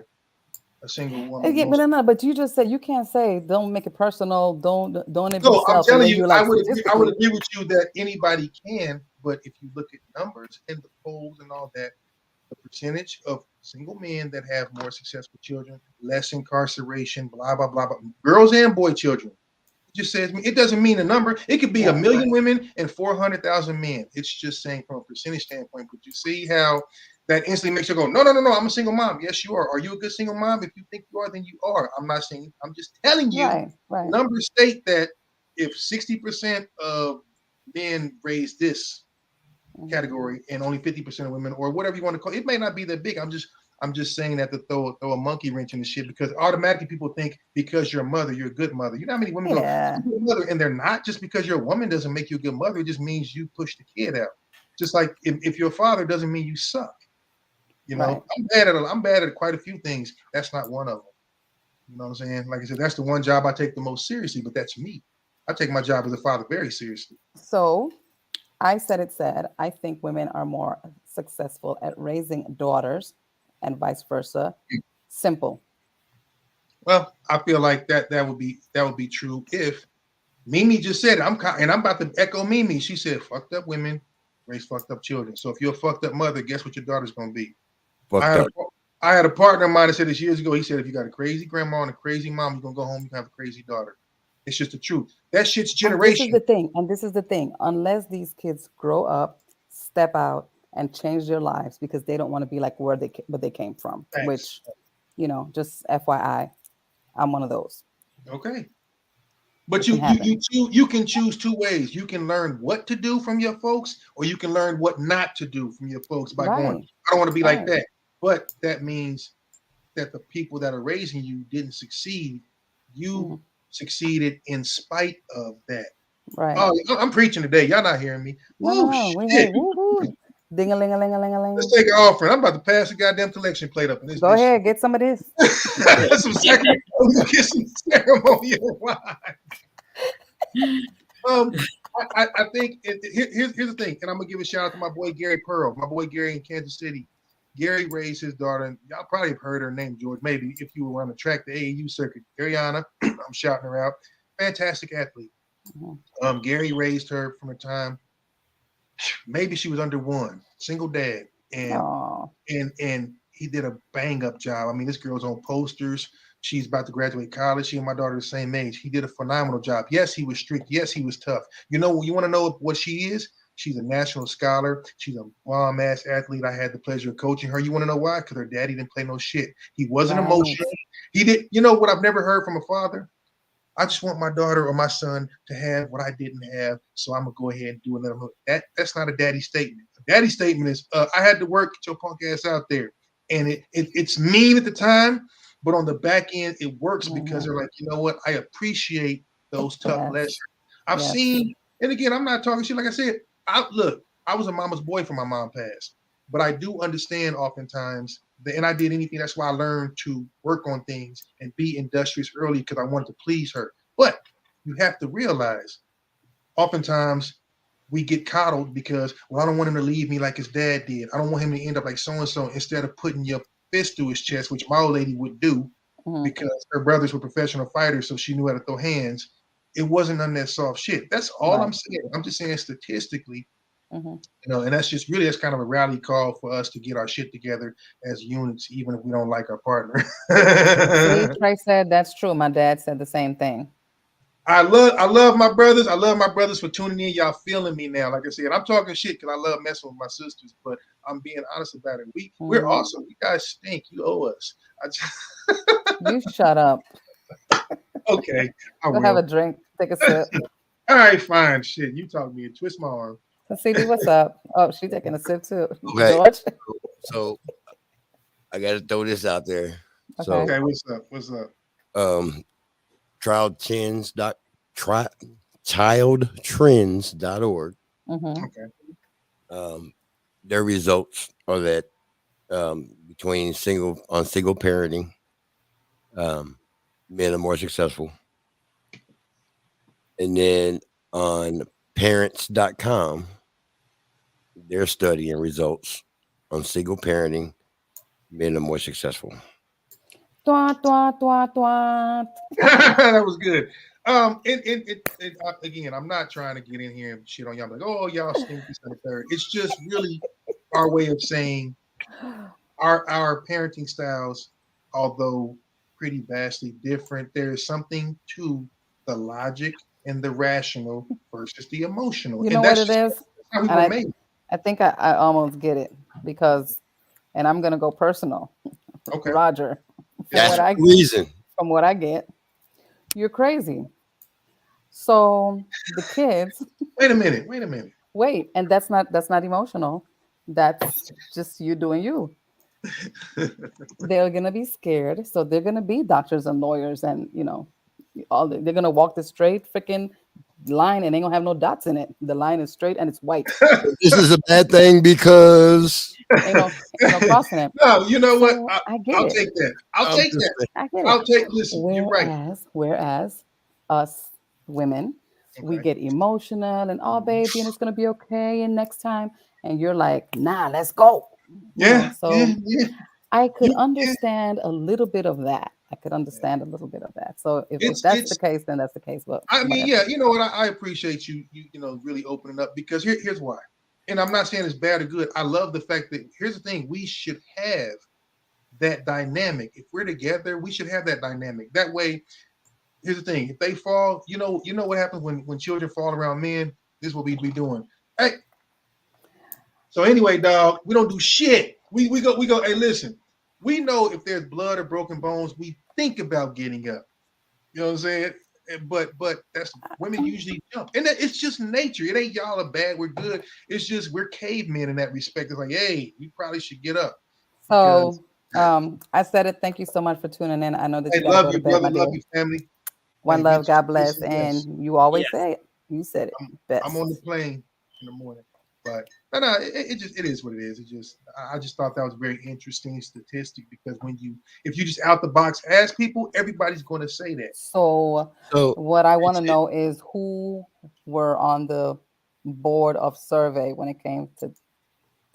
a single woman. Yeah, but you just said you can't say don't make it personal. Don't it. No, I'm telling you, I would agree with you that anybody can, but if you look at numbers and the polls and all that, the percentage of single men that have more successful children, less incarceration, blah, blah, blah, blah. Girls and boy children. It just says it doesn't mean a number. It could be 1 million women and 400,000 men. It's just saying from a percentage standpoint. But you see how that instantly makes you go, no, I'm a single mom. Yes, you are. Are you a good single mom? If you think you are, then you are. I'm not saying, I'm just telling you, numbers state that if 60% of men raise this category and only 50% of women, or whatever you want to call it, it may not be that big. I'm just saying that to throw a monkey wrench in the shit, because automatically people think because you're a mother, you're a good mother. You know how many women go, I'm a good mother, and they're not. Just because you're a woman doesn't make you a good mother. It just means you push the kid out. Just like if you're a father, doesn't mean you suck. You know, I'm bad at quite a few things. That's not one of them. You know what I'm saying? Like I said, that's the one job I take the most seriously, but that's me. I take my job as a father very seriously. So I said, I think women are more successful at raising daughters and vice versa. Simple. Well, I feel like that would be true if Mimi just said it. I'm about to echo Mimi. She said, fucked up women raise fucked up children. So if you're a fucked up mother, guess what your daughter's gonna be? I had a partner of mine that said this years ago. He said, if you got a crazy grandma and a crazy mom, you're gonna go home, you can have a crazy daughter. It's just the truth. That shit's generation. This is the thing. Unless these kids grow up, step out, and change their lives because they don't want to be like where they came from. Thanks. Which, just FYI, I'm one of those. Okay. But you can choose two ways. You can learn what to do from your folks, or you can learn what not to do from your folks by going, I don't want to be like that. But that means that the people that are raising you didn't succeed. You succeeded in spite of that. Right. Oh, I'm preaching today. Y'all not hearing me. Shit. Ding-a-ling-a-ling-a-ling-a-ling. Let's take an offering. I'm about to pass the goddamn collection plate up in this. Go ahead, get some of this. Some ceremonial wine. I think here's the thing, and I'm gonna give a shout out to my boy Gary Pearl, my boy Gary in Kansas City. Gary raised his daughter, and y'all probably have heard her name, George. Maybe if you were on the track, the AAU circuit, Ariana. I'm shouting her out. Fantastic athlete. Gary raised her from a time, maybe she was under one, single dad, and he did a bang up job. I mean, this girl's on posters. She's about to graduate college. She and my daughter are the same age. He did a phenomenal job. Yes, he was strict. Yes, he was tough. You want to know what she is? She's a national scholar. She's a bomb-ass athlete. I had the pleasure of coaching her. You want to know why? Because her daddy didn't play no shit. He wasn't emotional. He did. You know what I've never heard from a father? I just want my daughter or my son to have what I didn't have, so I'm gonna go ahead and do another look. That's not a daddy statement. A daddy statement is, I had to work, get your punk ass out there, and it's mean at the time, but on the back end it works because they're like, you know what? I appreciate those tough lessons. I've seen, and again, I'm not talking shit. Like I said, I was a mama's boy for my mom passed, but I do understand oftentimes. And I did anything. That's why I learned to work on things and be industrious early because I wanted to please her. But you have to realize, oftentimes we get coddled because, well, I don't want him to leave me like his dad did. I don't want him to end up like so-and-so, instead of putting your fist through his chest, which my old lady would do because her brothers were professional fighters, so she knew how to throw hands. It wasn't none of that soft shit. That's all I'm saying. I'm just saying statistically, and that's kind of a rally call for us to get our shit together as units, even if we don't like our partner. See, Trey said that's true. My dad said the same thing. I love my brothers. I love my brothers for tuning in. Y'all feeling me now. Like I said, I'm talking shit because I love messing with my sisters, but I'm being honest about it. We're awesome. You guys stink. You owe us. You shut up. Okay. Go have a drink. Take a sip. All right, fine. Shit. You talk to me and twist my arm. CD, what's up? Oh, she's taking a sip too. Okay. George? So I got to throw this out there. Okay, what's up? Childtrends.org. Okay. Their results are that between single parenting, men are more successful. And then on parents.com, their study and results on single parenting, men are more successful. Twat, twat, twat, twat. That was good. Again, I'm not trying to get in here and shit on y'all like, oh, y'all stink this and the third. It's just really our way of saying our parenting styles, although pretty vastly different, there is something to the logic and the rational versus the emotional. You And know what that's it just is? how we And were made. I think I almost get it because, and I'm gonna go personal. Okay. Roger, That's the reason. from what I get, you're crazy. So the kids, Wait a minute. wait, and that's not emotional. That's just you doing you. They're gonna be scared, so they're gonna be doctors and lawyers, and they're gonna walk the straight freaking line, and ain't gonna have no dots in it. The line is straight and it's white. This is a bad thing because ain't no crossing it. No, you know what? I get I'll it. take that. I'll take that. I get I'll it. take. Listen, you're right. Whereas us women, we Okay. get emotional and baby, and it's gonna be okay, and next time, and you're like, nah, let's go. Yeah. So yeah. I could understand a little bit of that. I could understand a little bit of that. So if that's the case, then that's the case. But I mean, whatever. yeah, you know what? I appreciate you really opening up, because here's why. And I'm not saying it's bad or good. I love the fact that here's the thing: we should have that dynamic. If we're together, we should have that dynamic. That way, here's the thing: if they fall, you know what happens when children fall around men. This is what we be doing. Hey. So anyway, dog, we don't do shit. We go. Hey, listen. We know if there's blood or broken bones, we think about getting up. You know what I'm saying? But that's women usually jump, and it's just nature. It ain't y'all are bad, we're good. It's just we're cavemen in that respect. It's like, hey, we probably should get up. So I said it. Thank you so much for tuning in. I know that you gotta go to bed, my dear. Love you, family. One love, God bless, and you always say it. You said it best. I'm on the plane in the morning, but no, it is what it is. I just thought that was a very interesting statistic, because if you just out the box ask people, everybody's going to say that. So what I want to know is who were on the board of survey when it came to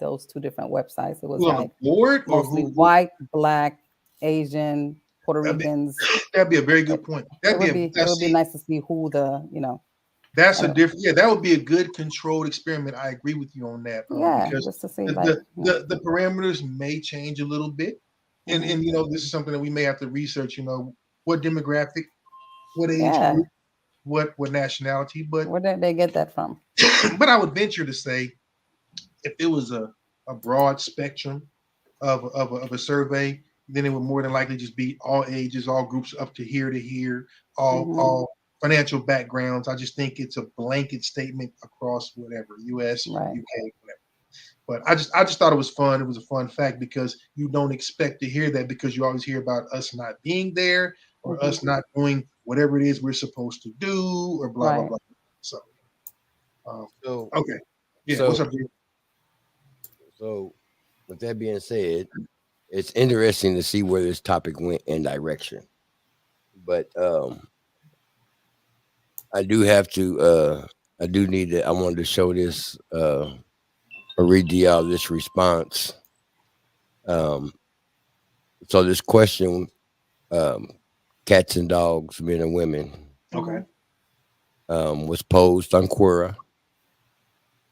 those two different websites. It was like board mostly white, black, Asian, Puerto Ricans. That'd be a very good point. It would be nice to see who That's a different. Yeah, that would be a good controlled experiment. I agree with you on that. Because just to see the parameters may change a little bit, and this is something that we may have to research. What demographic, what age group, what nationality, but where did they get that from? But I would venture to say, if it was a broad spectrum of a survey, then it would more than likely just be all ages, all groups up to here, all financial backgrounds. I just think it's a blanket statement across whatever, US, UK, whatever. But I just thought it was fun. It was a fun fact, because you don't expect to hear that, because you always hear about us not being there, or us not doing whatever it is we're supposed to do, or blah blah blah. So okay. Yeah, what's up, dude? So with that being said, it's interesting to see where this topic went in direction. But I wanted to show this or read to y'all this response. So this question, cats and dogs, men and women, was posed on Quora.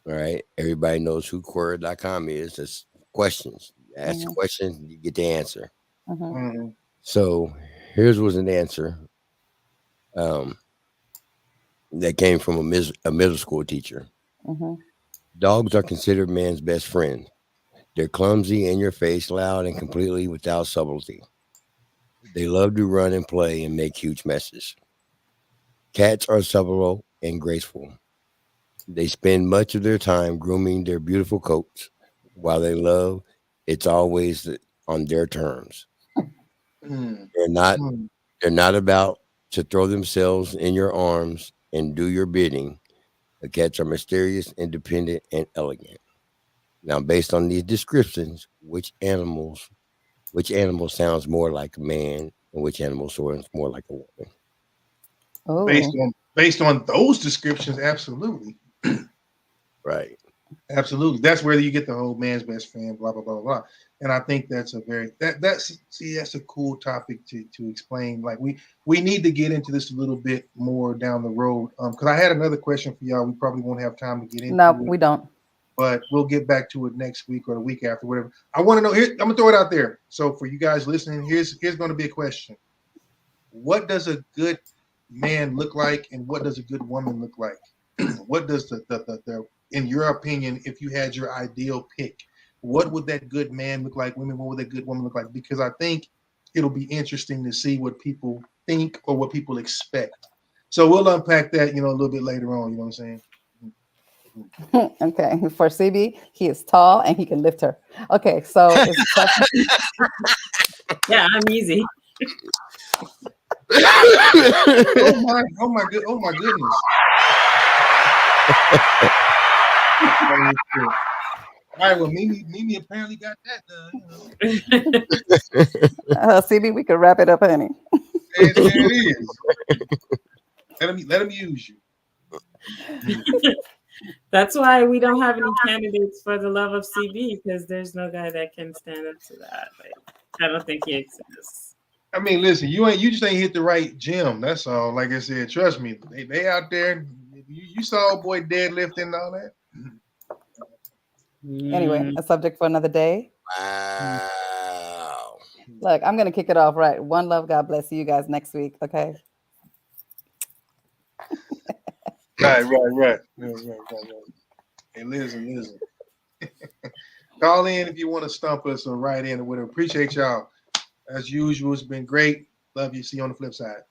All right, everybody knows who Quora.com is. It's questions. You ask the question, you get the answer. So here's was an answer that came from a middle school teacher. Dogs are considered man's best friend. They're clumsy, in your face, loud, and completely without subtlety. They love to run and play and make huge messes. Cats are subtle and graceful. They spend much of their time grooming their beautiful coats. While they love, it's always on their terms. They're not about to throw themselves in your arms and do your bidding. The cats are mysterious, independent, and elegant. Now, based on these descriptions, which animal sounds more like a man, and which animal sounds more like a woman? Based on those descriptions, absolutely. Right. Absolutely. That's where you get the whole man's best friend, blah blah blah blah. And I think that's that's a cool topic to explain. Like we need to get into this a little bit more down the road. Because I had another question for y'all. We probably won't have time to get into. No, we don't. but we'll get back to it next week or the week after, whatever. I want to know. Here, I'm gonna throw it out there. So for you guys listening, here's going to be a question: what does a good man look like, and what does a good woman look like? What does the in your opinion, if you had your ideal pick, what would that good man look like? Women, what would that good woman look like? Because I think it'll be interesting to see what people think or what people expect. So we'll unpack that, a little bit later on. You know what I'm saying? Okay, for CB, he is tall and he can lift her. Okay, so it's Yeah, I'm easy. oh my goodness. All right, well, Mimi apparently got that done. CB, we could wrap it up, honey. There it is. Let him use you. That's why we don't have any candidates for the love of CB, because there's no guy that can stand up to that. Like, I don't think he exists. I mean, listen, you just ain't hit the right gym. That's all. Like I said, trust me, they out there. You saw old boy deadlifting and all that. Anyway, a subject for another day. Wow. Look, I'm gonna kick it off right. One love, God bless you guys next week. Okay. Right. Hey, listen. Call in if you want to stump us or write in or whatever. Appreciate y'all. As usual, it's been great. Love you. See you on the flip side.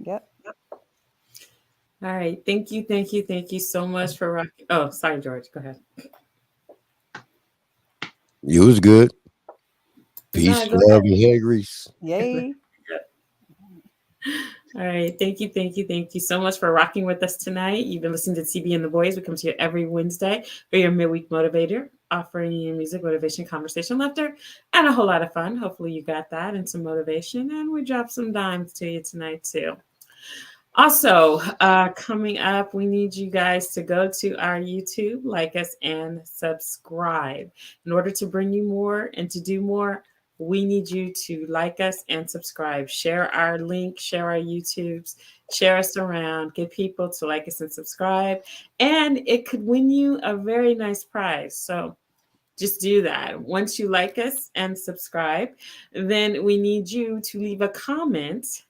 Yep. All right. Thank you so much for rocking. Oh, sorry, George. Go ahead. You was good. Peace, go love, ahead. and hair grease. Yay. All right. Thank you so much for rocking with us tonight. You've been listening to CB and the Boys. We come to you every Wednesday for your midweek motivator, offering you music, motivation, conversation, laughter, and a whole lot of fun. Hopefully you got that and some motivation. And we dropped some dimes to you tonight too. Also, coming up, we need you guys to go to our YouTube, like us, and subscribe. In order to bring you more and to do more, we need you to like us and subscribe. Share our link, share our YouTubes, share us around, get people to like us and subscribe. And it could win you a very nice prize. So just do that. Once you like us and subscribe, then we need you to leave a comment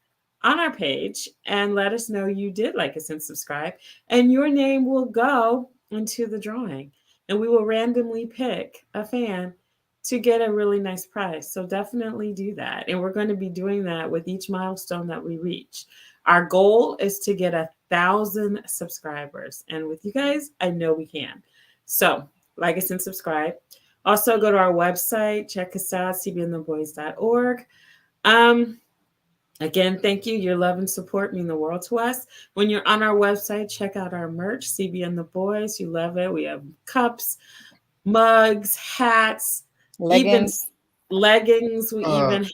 on our page and let us know you did like us and subscribe, and your name will go into the drawing, and we will randomly pick a fan to get a really nice prize. So definitely do that. And we're going to be doing that with each milestone that we reach. Our goal is to get 1,000 subscribers, and with you guys, I know we can. So like us and subscribe. Also go to our website, check us out, cbandtheboys.org. Again, thank you. Your love and support mean the world to us. When you're on our website, check out our merch, CB and the Boys. You love it. We have cups, mugs, hats, Leggings. even leggings. We even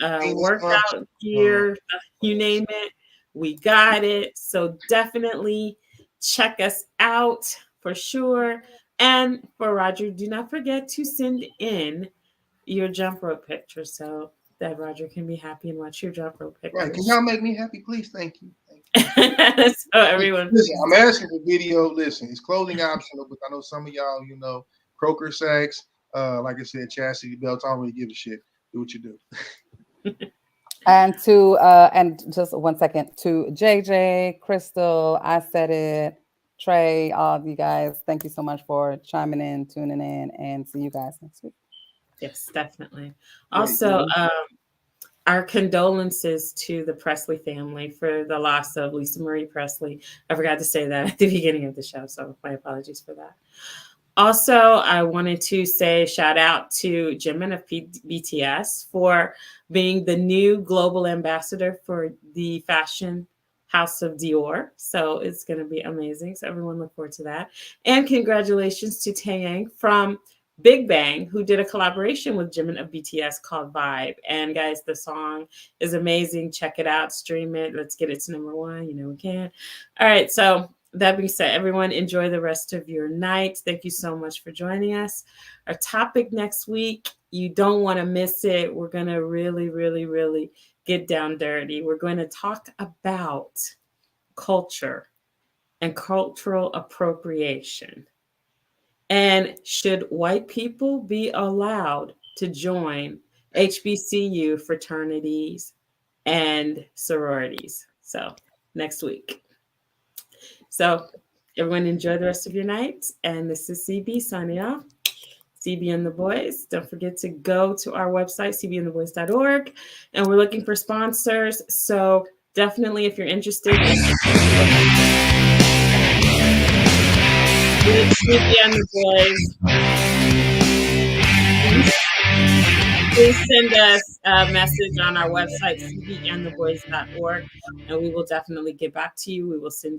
have workout gear. You name it, we got it. So definitely check us out for sure. And for Roger, do not forget to send in your jump rope picture so that Roger can be happy and watch your jump rope pictures. Right. Can y'all make me happy, please? Thank you. So everyone, listen, I'm asking for video. Listen, it's clothing optional, but I know some of y'all, croaker sacks, like I said, chastity belts. I don't really give a shit. Do what you do. And and just 1 second, to JJ, Crystal, I said it, Trey, all of you guys, thank you so much for chiming in, tuning in, and see you guys next week. Yes, definitely. Also, our condolences to the Presley family for the loss of Lisa Marie Presley. I forgot to say that at the beginning of the show, so my apologies for that. Also, I wanted to say shout out to Jimin of BTS for being the new global ambassador for the fashion house of Dior. So it's going to be amazing. So everyone look forward to that. And congratulations to Taeyang from Big Bang, who did a collaboration with Jimin of BTS called Vibe. And guys, the song is amazing. Check it out, stream it. Let's get it to #1. You know we can. All right. So that being said, everyone, enjoy the rest of your night. Thank you so much for joining us. Our topic next week, you don't want to miss it. We're going to really, really, really get down dirty. We're going to talk about culture and cultural appropriation. And should white people be allowed to join HBCU fraternities and sororities? So next week. So everyone enjoy the rest of your night. And this is CB signing off. CB and the Boys. Don't forget to go to our website, cbandtheboys.org. And we're looking for sponsors. So definitely, if you're interested in CB and the Boys, please send us a message on our website, cbandtheboys.org, and we will definitely get back to you. We will send